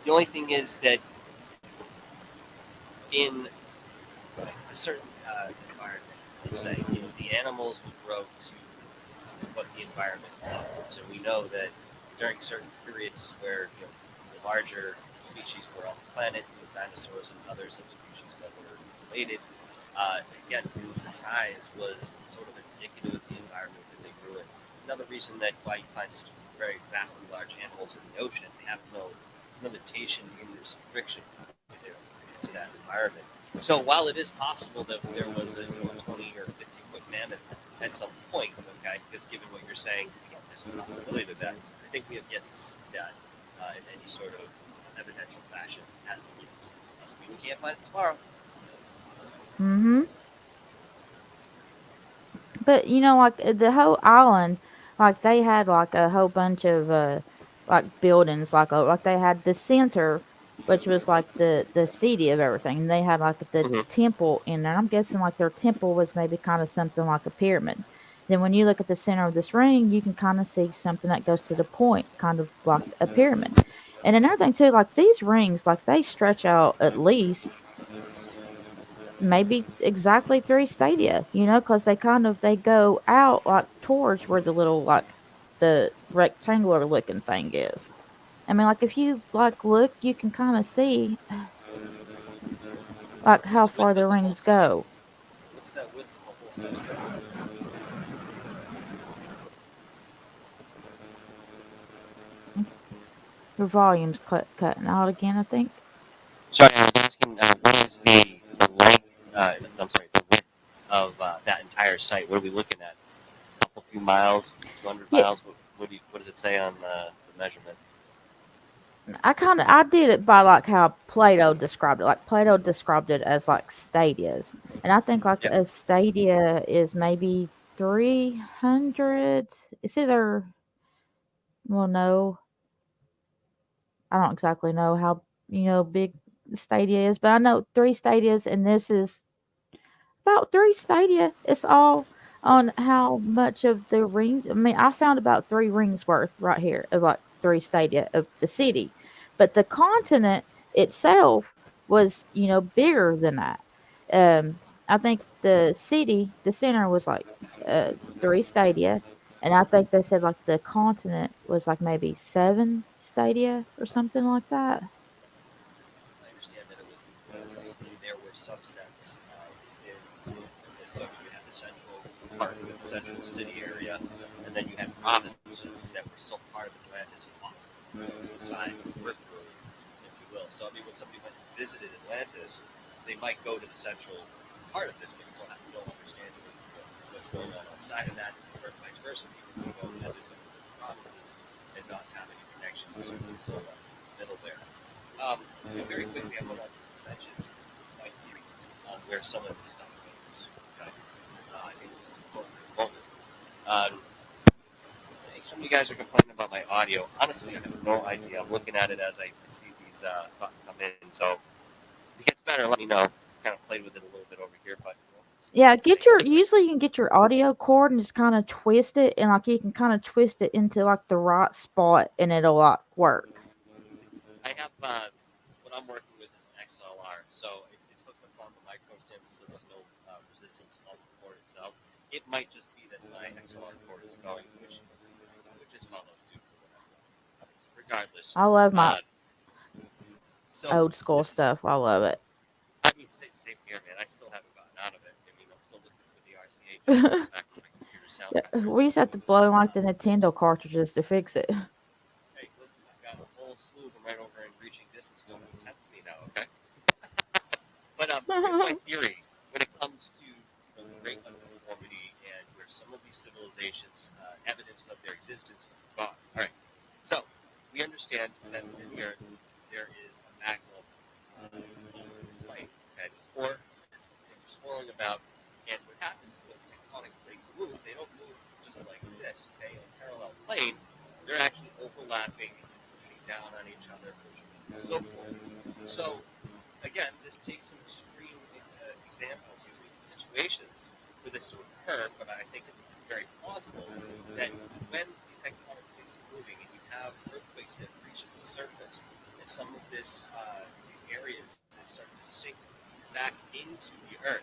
the only thing is that in a certain environment, let's say, the animals will grow to what the environment offers, and we know that during certain periods where the larger species were on the planet, dinosaurs and other subspecies that were related. Again, the size was sort of indicative of the environment that they grew in. Another reason that why you find such very vastly large animals in the ocean, they have no limitation in restriction to that environment. So while it is possible that there was a 20 or 50-foot mammoth at some point, okay, because given what you're saying, there's a possibility of that. I think we have yet to see that in any sort of evidential fashion as of yet. Doesn't mean we can't find it tomorrow. Mm-hmm. But like the whole island, like they had like a whole bunch of like buildings, like they had the center, which was like the city of everything. And they had like the Mm-hmm. temple in there. And I'm guessing like their temple was maybe kind of something like a pyramid. Then when you look at the center of this ring, you can kind of see something that goes to the point, kind of like a pyramid. And another thing too, like these rings, like they stretch out at least maybe exactly 3 stadia, because they go out like towards where the little like the rectangular looking thing is. I mean, like if you like look, you can kind of see like What's how the far width the of the whole rings site? go. What's that width of the whole site? Your volume's cutting out again, I think. Sorry, I was asking what is the length? I'm sorry, the width of that entire site. What are we looking at? A couple few miles, 200 Yeah, miles. What does it say on the measurement? I did it by like how Plato described it. Like Plato described it as like stadias, and I think like Yep. a stadia is maybe 300. It's either, well, no, I don't exactly know how big the stadia is, but I know 3 stadias, and this is about 3 stadia. It's all on how much of the rings. I mean, I found about 3 rings worth right here of like 3 stadia of the city, but the continent itself was bigger than that. I think the city, the center was like 3 stadia, and I think they said like the continent was like maybe 7 stadia or something like that. I understand that it was there were subsets within. So you had the central part with the central city area, and then you had provinces that were still part of Atlantis off the sides of the periphery, if you will. So I mean, when somebody went and visited Atlantis, they might go to the central part of this, but still have no understanding of what's going on outside of that, or vice versa. People can go visit some of the provinces and not have any connection to the middle there. And very quickly, I want to mention my theory on where some of this stuff goes. Okay? I think it's important at the moment. I think some of you guys are complaining about my audio. Honestly, I have no idea. I'm looking at it as I see these thoughts come in. So if it gets better, let me know. Kind of played with it a little bit over here, but Yeah, I think we're good. usually you can get your audio cord and just kind of twist it, and like you can kind of twist it into like the right spot, and it'll like work. I have what I'm working with is an XLR, so it's hooked up on the micro stem, so there's no resistance on the cord itself. It might just be that my XLR cord is going, which is follow suit for whatever. Regardless, I love my uh, so old school this is. stuff. I love it. I mean, same here, man. I still haven't gotten out of it. I mean, I'm still looking for the RCA jack in the back of my computer sound Yeah, cards. we just have to blow like the Nintendo cartridges to fix it. Hey, listen, I've got a whole slew of them right over in reaching distance. Don't tempt me now, okay? But here's my theory when it comes to the great uniformity and where some of these civilizations, evidence of their existence is gone. All right, so we understand that within the Earth there is a magma plane that is core and swirling about. And what happens is when tectonic plates move, they don't move just like this, okay, in a parallel plane. They're actually overlapping and pushing down on each other, pushing and so forth. So again, this takes some extreme examples, situations for this to occur, but I think it's very plausible that when the tectonic plates are moving and you have earthquakes that reach the surface, and some of these areas that start to sink back into the earth,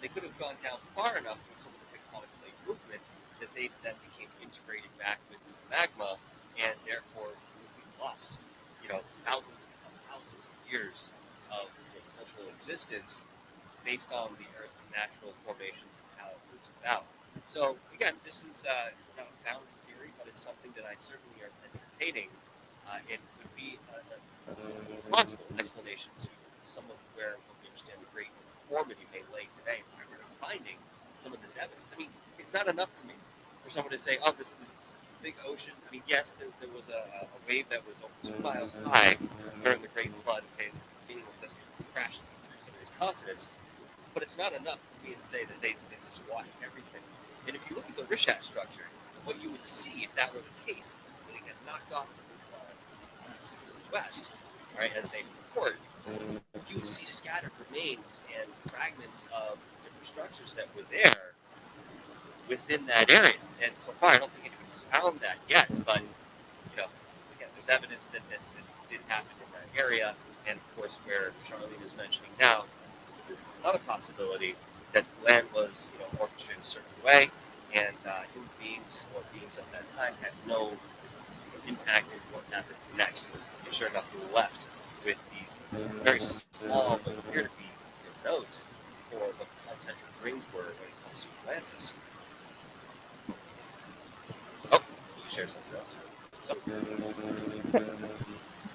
they could have gone down far enough with some of the tectonic plate movement that became integrated back with the magma, and therefore we've lost, thousands of years of cultural existence based on the Earth's natural formations and how it moves about. So again, this is not a found theory, but it's something that I certainly am entertaining. It could be a plausible explanation to some of where what we understand the great deformity may lay today. If we were finding some of this evidence, I mean, it's not enough for me for someone to say, "Oh, this big ocean." I mean, yes, there was a wave that was over 2 miles high during the Great Flood. Okay, this is the beginning of this crash through some of these continents. But it's not enough for me to say that they just washed everything. And if you look at the Rishat structure, what you would see if that were the case, when it got knocked off to the west, right, as they report, you would see scattered remains and fragments of different structures that were there within that area. And so far, I don't think anyone's found that yet. But again, there's evidence that this did happen in that area. And of course, where Charlene is mentioning now, another possibility that land was, orchestrated a certain way, and human beings or beings at that time had no impact in what happened next. And sure enough, we were left with these very small but appear to be nodes for what the concentric rings were when it comes to Atlantis. Oh, you share something else. So,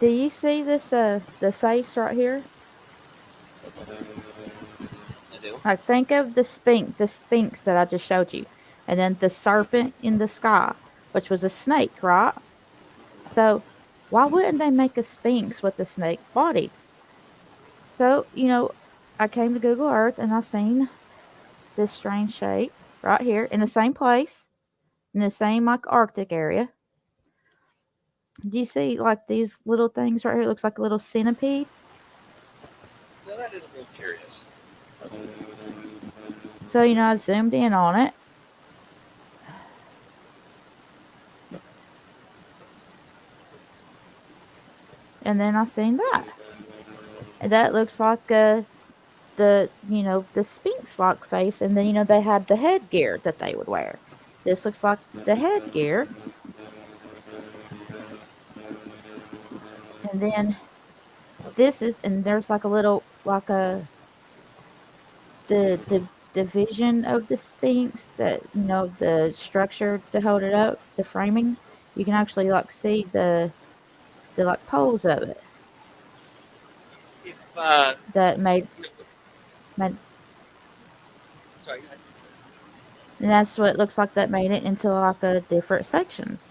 Do you see this the face right here? I do. Like think of the Sphinx that I just showed you, and then the serpent in the sky, which was a snake, right? So why wouldn't they make a Sphinx with a snake body? So I came to Google Earth and I seen this strange shape right here in the same place, in the same like Arctic area. Do you see like these little things right here? It looks like a little centipede. Now that is a little curious. So I zoomed in on it. And then I seen that. And that looks like the Sphinx like face, and then they had the headgear that they would wear. This looks like the headgear. And then and there's like a little like a the vision of the Sphinx, that the structure to hold it up, the framing. You can actually like see the like poles of it If that made sorry, go ahead. and that's what it looks like, that made it into like a different sections.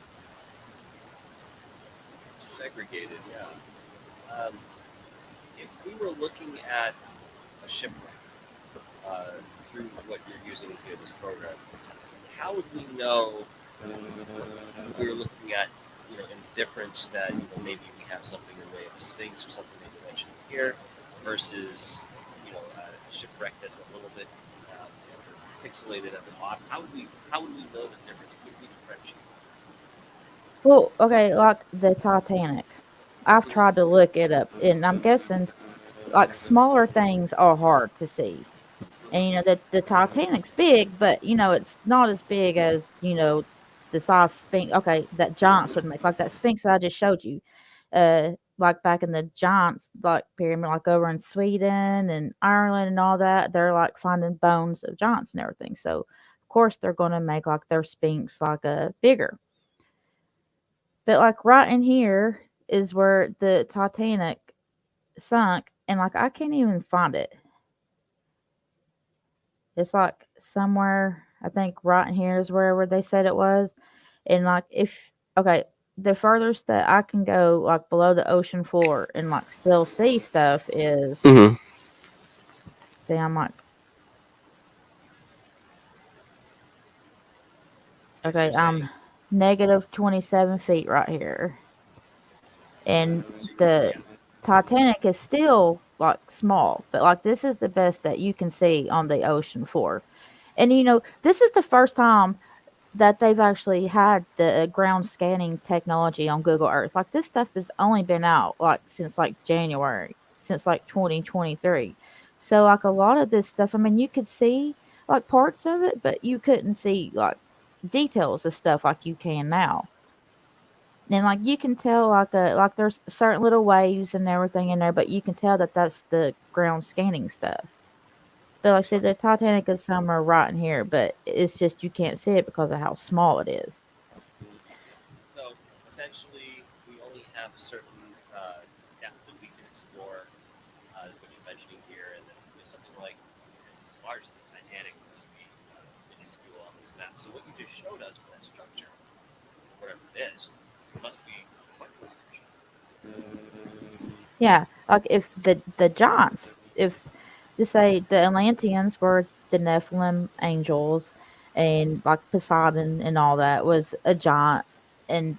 Segregated, yeah. If we were looking at a shipwreck through what you're using here, this program, how would we know if we were looking at, indifference that, maybe we have something in the way of a Sphinx or something that you mentioned here versus, a shipwreck that's a little bit pixelated at the bottom? How would we know the difference? Could we differentiate? Well, okay, like the Titanic. I've tried to look it up, and I'm guessing like smaller things are hard to see. And that the Titanic's big, but it's not as big as the size Sphinx. Okay, that giants would make, like that Sphinx that I just showed you. Like back in the giants like pyramid, like over in Sweden and Ireland and all that, they're like finding bones of giants and everything. So of course they're gonna make like their Sphinx like a bigger. But like right in here is where the Titanic sunk, and like I can't even find it. It's like somewhere, I think right in here is wherever they said it was. And like if okay, the furthest that I can go like below the ocean floor and like still see stuff is, Mm-hmm. see, I'm like, Yes, you're okay, saying. I'm negative 27 feet right here. And the Yeah. Titanic is still like small, but like this is the best that you can see on the ocean floor. And this is the first time that they've actually had the ground scanning technology on Google Earth. Like this stuff has only been out like since like January, since like 2023. So like a lot of this stuff, I mean, you could see like parts of it, but you couldn't see like details of stuff like you can now. And like you can tell, like there's certain little waves and everything in there, but you can tell that that's the ground scanning stuff. But like I said, Sure. the Titanic is somewhere right in here, but it's just you can't see it because of how small it is. So essentially, we only have a certain depth that we can explore, is what you're mentioning here, and then there's something like as large as the Titanic must be minuscule on this map. So what you just showed us for that structure, whatever it is, must be quite large. Yeah, like if the giants, if to say the Atlanteans were the Nephilim angels, and like Poseidon and all that was a giant, and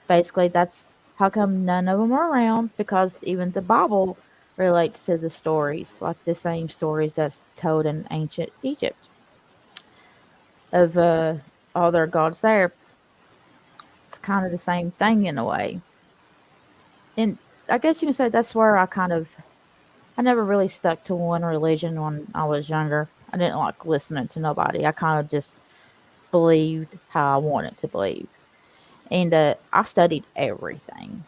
basically that's how come none of them are around because even the Bible relates to the stories, like the same stories that's told in ancient Egypt of all their gods there. It's kind of the same thing in a way. And I guess you can say that's where I never really stuck to one religion when I was younger. I didn't like listening to nobody. I kind of just believed how I wanted to believe. And I studied everything.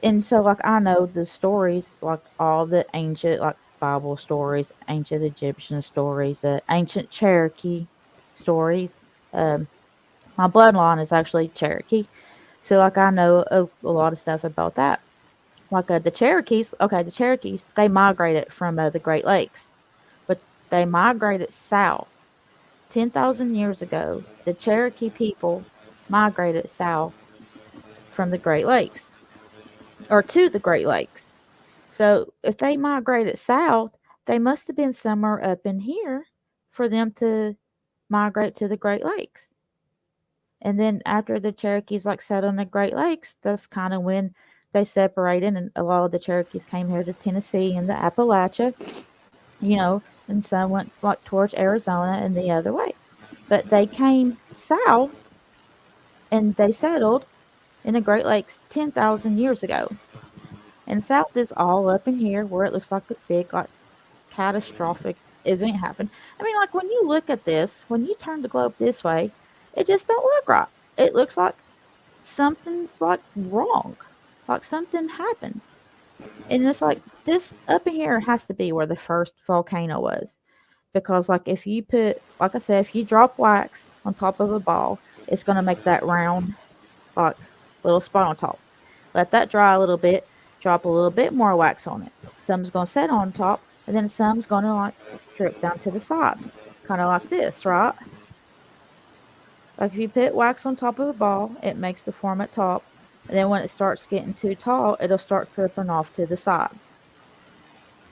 And so like I know the stories, like all the ancient like Bible stories, ancient Egyptian stories, ancient Cherokee stories. Um, my bloodline is actually Cherokee. So like I know a lot of stuff about that. Like the Cherokees, okay, the Cherokees, they migrated from the Great Lakes, but they migrated south. 10,000 years ago, the Cherokee people migrated south from the Great Lakes or to the Great Lakes. So if they migrated south, they must have been somewhere up in here for them to migrate to the Great Lakes. And then after the Cherokees like settled in the Great Lakes, that's kind of when they separated, and a lot of the Cherokees came here to Tennessee and the Appalachia, you know, and some went like towards Arizona and the other way. But they came south and they settled in the Great Lakes 10,000 years ago. And south is all up in here where it looks like a big, like, catastrophic event happened. I mean, like, when you look at this, when you turn the globe this way, it just don't look right. It looks like something's, like, wrong. Like something happened. And it's like, this up in here has to be where the first volcano was. Because, like, if you put, like I said, if you drop wax on top of a ball, it's going to make that round, like, little spot on top. Let that dry a little bit, drop a little bit more wax on it. Some's going to set on top, and then some's going to, like, drip down to the sides. Kind of like this, right? Like, if you put wax on top of a ball, it makes the form at top. And then when it starts getting too tall, it'll start dripping off to the sides.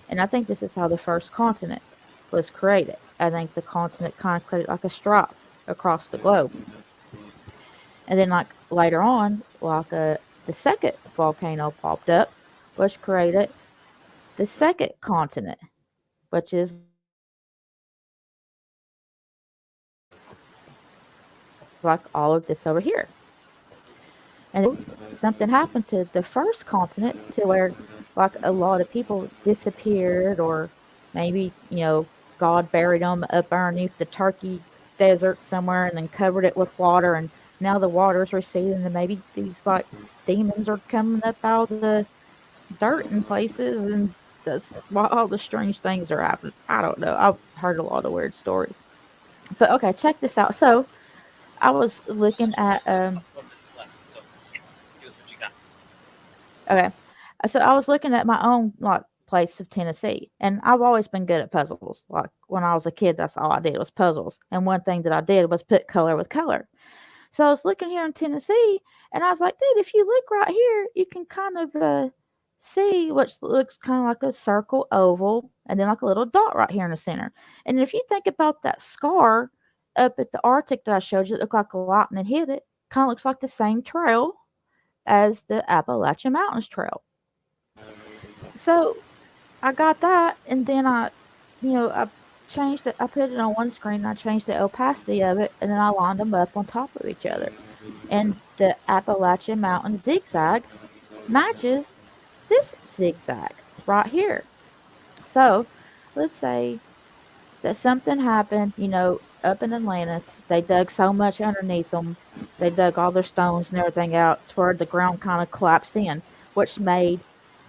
And I think this is how the first continent was created. I think the continent kind of created like a stripe across the globe. And then, like, later on, like the second volcano popped up, which created the second continent, which is like all of this over here. And something happened to the first continent to where like a lot of people disappeared, or maybe, God buried them up underneath the Turkey desert somewhere and then covered it with water, and now the water's receding, and maybe these like demons are coming up out of the dirt in places, and that's why all the strange things are happening. I don't know. I've heard a lot of weird stories. But okay, check this out. So I was Well, looking there's only at a couple more minutes left, so yeah, give us what you got. okay. So I was looking at my own like place of Tennessee, and I've always been good at puzzles. Like when I was a kid, that's all I did was puzzles. And one thing that I did was put color with color. So I was looking here in Tennessee, and I was like, dude, if you look right here, you can kind of see what looks kind of like a circle oval, and then like a little dot right here in the center. And if you think about that scar up at the Arctic that I showed you, that looked like a lightning hit it, kind of looks like the same trail as the Appalachian Mountains Trail. So I got that, and then I changed it. I put it on one screen, and I changed the opacity of it, and then I lined them up on top of each other. And the Appalachian Mountain zigzag matches this zigzag right here. So let's say that something happened, up in Atlantis, they dug so much underneath them. They dug all their stones and everything out to where the ground kind of collapsed in, which made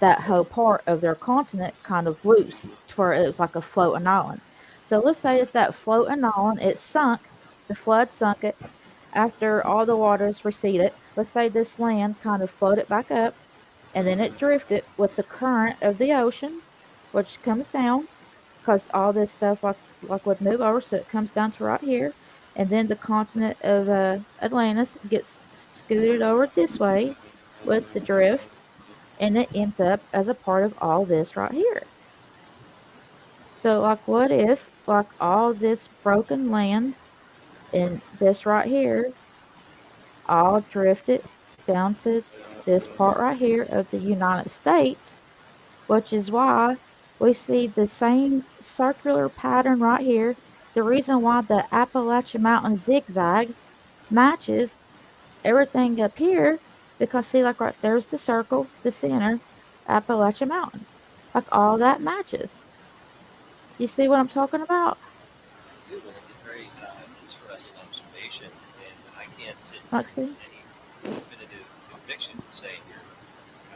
that whole part of their continent kind of loose to where it was like a floating island. So let's say that that floating island, it sunk, the flood sunk it after all the waters receded. Let's say this land kind of floated back up and then it drifted with the current of the ocean, which comes down because all this stuff would move over, so it comes down to right here, and then the continent of Atlantis gets scooted over this way with the drift, and it ends up as a part of all this right here. So, like, what if like all this broken land and this right here all drifted down to this part right here of the United States, which is why we see the same circular pattern right here. The reason why the Appalachian Mountain zigzag matches everything up here, because see, like right there's the circle, the center, Appalachian Mountain. Like all that matches. You see what I'm talking about? I do, and it's a very interesting observation, and I can't sit here Like, with see? any definitive conviction to say here,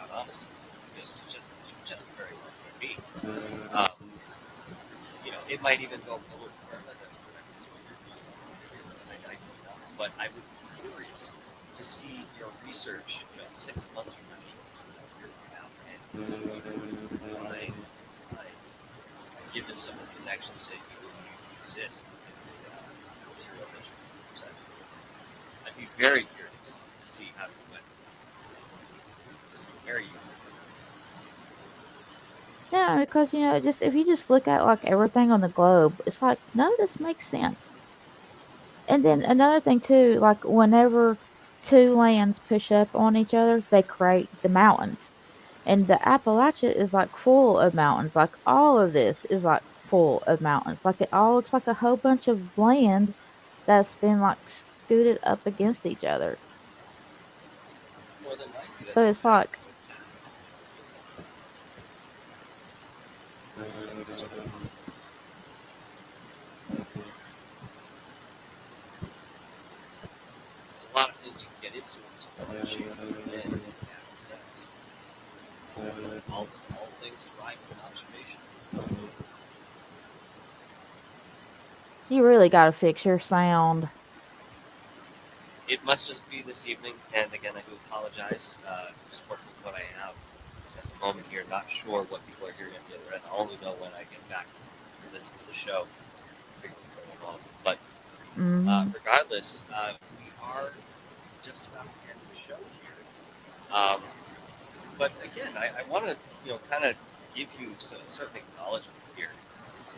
out honestly, because it's just very well could be. Um, it might even go a little further than that's what you're doing here. I don't know, but I would be curious to see your research, 6 months from now, 8 months from now, a year from now, and see why, given some of the connections that you exist in the material that you present. I'd be very curious to see how you went, to see where you went. Yeah, because just if you just look at like everything on the globe, it's like none of this makes sense. And then another thing too, like whenever two lands push up on each other, they create the mountains. And the Appalachia is like full of mountains. Like all of this is like full of mountains. Like it all looks like a whole bunch of land that's been like scooted up against each other. More than likely, So that's it's exactly like, what's happening. That's so possible. There's a lot of things you can get into what shape and natural sense. All things derive from observation. you really got to fix your sound. It must just be this evening, and again, I do apologize. Just working with what I have at the moment here. Not sure what people are hearing on the other end. I'll only know when I get back and listen to the show. Figure what's going on. But Hmm. regardless, we are just about to end the show here. Um, but again, I want to kind of give you some certain acknowledgement here.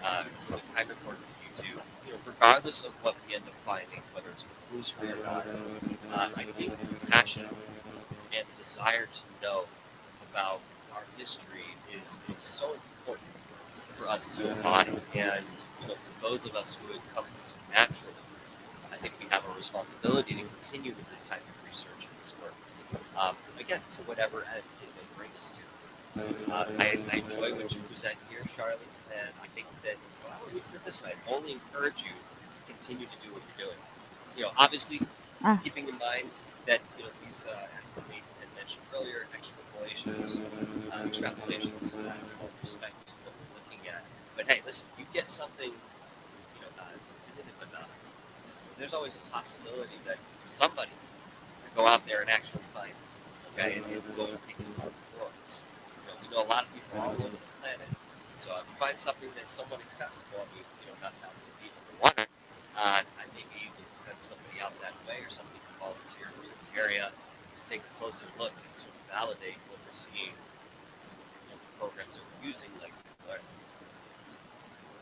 For the kind of work that you do, regardless of what we end up finding, whether it's conclusory or not. I think the passion and desire to know about our history is so important for us to embody. And for those of us who it comes to naturally, I think we have a responsibility to continue with this type of research and this work. Again, to whatever end it may bring us to. I enjoy what you present here, Charlie, and I think that let me put it this way: I only encourage you to continue to do what you're doing. Obviously, Ah, keeping in mind that these, as the mate had mentioned earlier, extrapolations, all respect to what we're looking at. But hey, listen, you get something definitive enough. There's always a possibility that somebody could go out there and actually find it. Okay, and go and take it apart for us. We know a lot of people all over the planet. So if you find something that's somewhat accessible, I mean, not 1,000 feet underwater, I may be able to send somebody out that way or somebody to volunteer to the area to take a closer look and sort of validate what we're seeing in the programs that we're using, like Google Earth.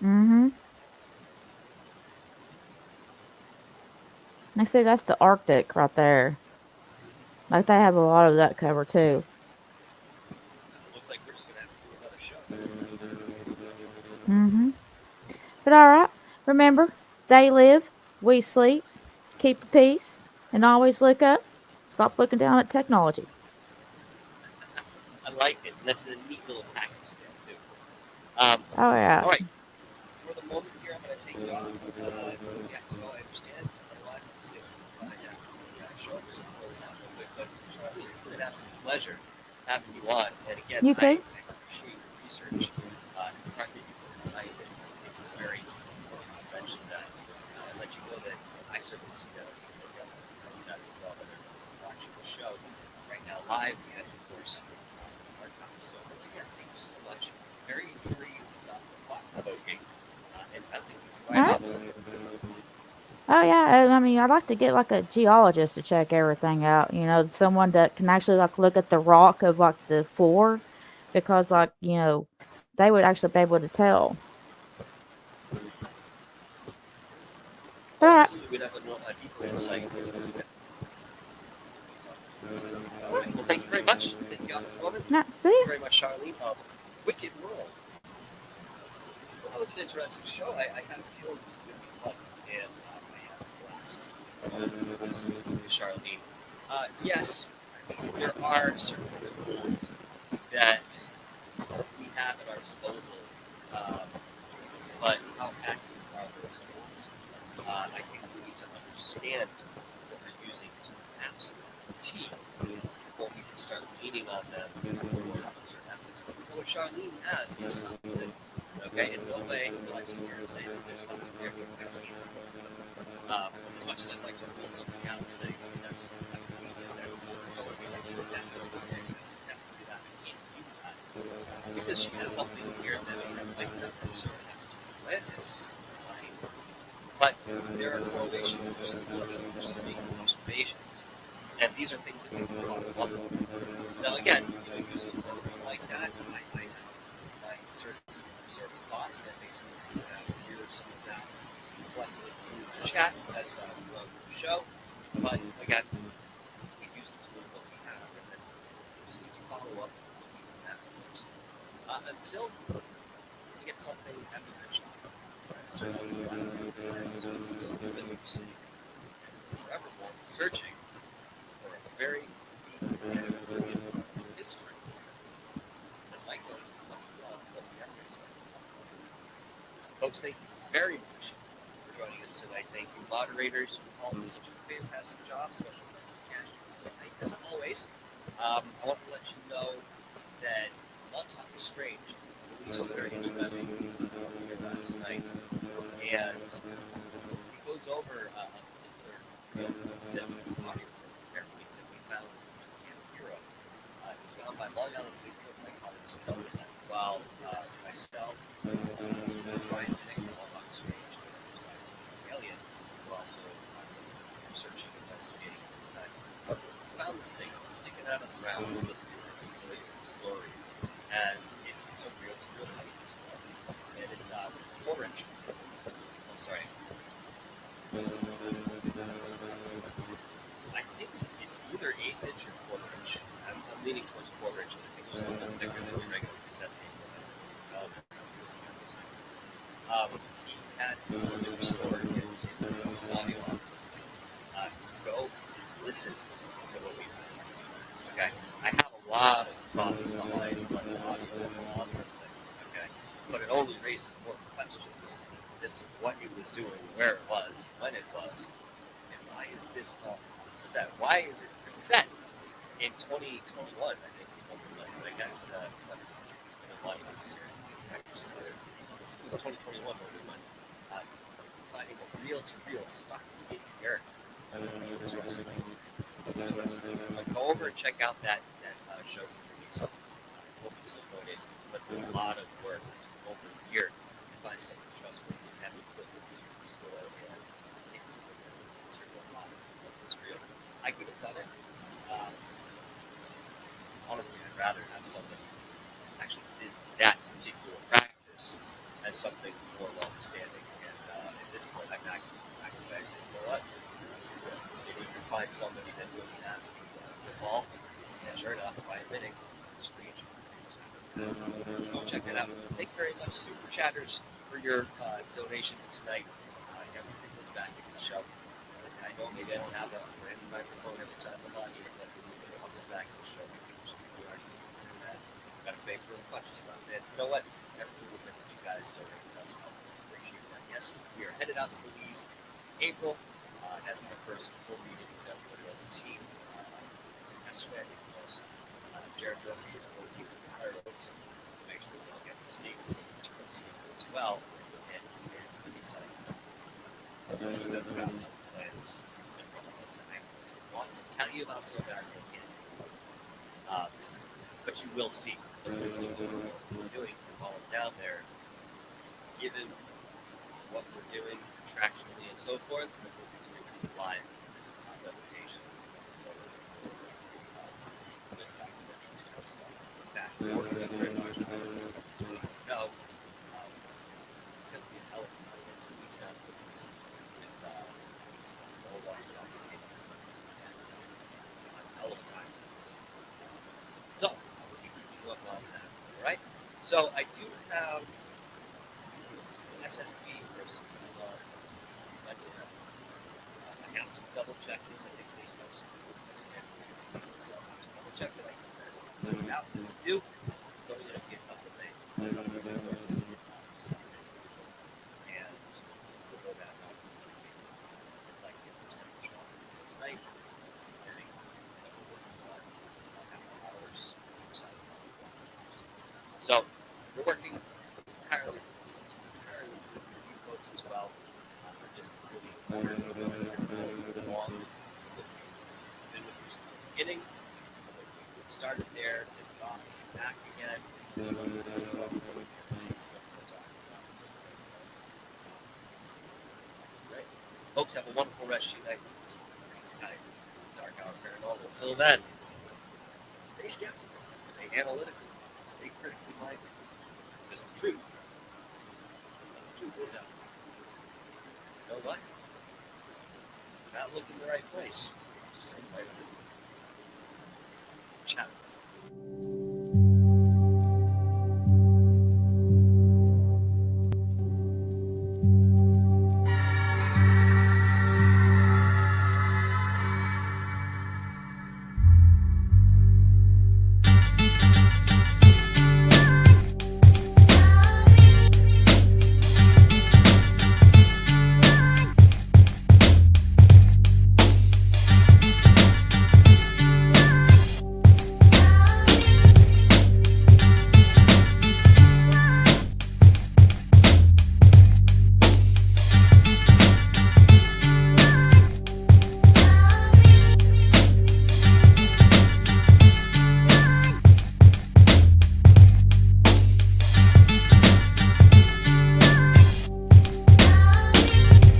mm-hmm. I see that's the Arctic right there. Like they have a lot of that covered too. It looks like we're just going to have to do another show. Mm-hmm. But all right, remember, they live, we sleep. Keep the peace, and always look up. Stop looking down at technology. I like it, and that's a neat little package there, too. Oh yeah. All right, for the moment here, I'm going to take Yeah, no, I understand. Otherwise, I'll just say, show up some close out real quick. But Charlie, it's been an absolute pleasure having you on. And again, You I too. appreciate your research. Correct me if I think it's very important to mention that. And let you know that I certainly see that. See that as well. That are watching the show right now live, and of course, archives. So once again, thank you so much. Very intriguing stuff, thought provoking, and I think All quite right. helpful. Oh yeah, and I mean, I'd like to get like a geologist to check everything out. You know, someone that can actually like look at the rock of like the floor, because like they would actually be able to tell. But Oh, all right, absolutely. We'd have a deeper insight into that. All right. Well, thank you very much. Thank you, woman. now see Thank you ya. very much, Charlene, of Wicked World. Well, that was an interesting show. I had a feeling this was going to be fun, and I had a blast listening to Charlene. Yes, there are certain tools that we have at our disposal, um, but how accurate are those tools? I think we need to understand what we're using to the absolute T before we can start leaning on them for certain methods. But what Charlene has is something, okay, in no way will I sit here and say that there's nothing there for technology. As much as I'd like to pull something out and say, that's definitely that, I can't do that. Because she has something here that might not necessarily have to do with Atlantis, right? But there are correlations, there's stability, there's unique observations, and these are things that people want to wonder. Now, again, using a program like that, I have my certain observed thoughts, and basically hear some of that reflected in the chat as we go through the show. But again, we use the tools that we have, and then we just need to follow up with that first. Until we get something evidential, certainly less Atlantis would still live in the city, and forever will be searching for a very deep and brilliant history that might go much beyond what we ever expected. Folks, thank you very much for joining us tonight. Thank you, moderators, who all did such a fantastic job. Special thanks to Cash tonight, as always. I want to let you know that Not Talk is Strange released a very interesting video last night, and it goes over a particular film that audio apparently that we found in Camp Hero. It was found by Long Island Bigfoot mycologist while myself, Brian Pick from All Talk Strange, and Alien were also researching, investigating this time. Found this thing sticking out of the ground. It was a really story, and it's a real type as well. And it's 4-inch. I'm sorry. I think it's either 1/8 inch or 1/4 inch. I'm leaning towards 1/4 inch. I think it's a little bit thicker than the regular cassette tape. He had some of it restored and was able to get some audio off of this thing. Go listen to what we found. Okay, I have a lot of thoughts behind what the audio is on this thing. Okay, but it only raises more questions as to what it was doing, where it was, when it was, and why is this on cassette? Why is it cassette in 2021? I think I guess watch this here. It was 2021 when we went finding a reel-to-reel stock in America. Go over and check out that show we released. Won't be disappointed, but a lot of work over a year to find something trustworthy and have equipment to restore and take some of this material off of this reel. I could have done it. Honestly, I'd rather have somebody who actually did that particular practice as something more long-standing. And at this point, I'm back to what I said. You know what? Maybe you can find somebody that really has the ball. And sure enough, by admitting, strange. Go check it out. Thank you very much, Super Chatters, for your donations tonight. Everything goes back into the show. I know maybe I don't have a brand new microphone every time I'm on here, but it all goes back into the show. Got to pay for a bunch of stuff. And you know what? Every little bit that you guys donate does help. Appreciate that. Yes, we are out to Louise. April had our first full meeting with everybody on the team yesterday. Of course, Jared Murphy is working entirely to make sure we all get to see as well. And let me tell you, we've got some plans in front of us. I want to tell you about some of our ideas, but you will see the things that we're doing while I'm down there. Given what we're doing contractually and so forth, we're doing some live presentations, some good documentary type stuff like that. No, it's going to be a hell of a time. We're 2 weeks down to this with the whole lot of stuff. And a hell of a time. So, I'll keep you up on that. All right? So, I do have SSP versus Mexico. I have to double check this. I think these folks so double check that I can put it out. If I do, it's only going to be a couple of days. And we'll go back up. Like the percentage on this night. It's morning. We're working on a couple of hours. So we're working tirelessly for you folks as well. We're just really long. Been with you since the beginning. So we started there, did it off, came back again. Right. Folks, have a wonderful rest of your night. Next time, Dark Hour Paranormal. Until then, stay skeptical, stay analytical, stay critically minded. Because the truth is out there. You know what? You're not looking in the right place. Just sit right there. Chat.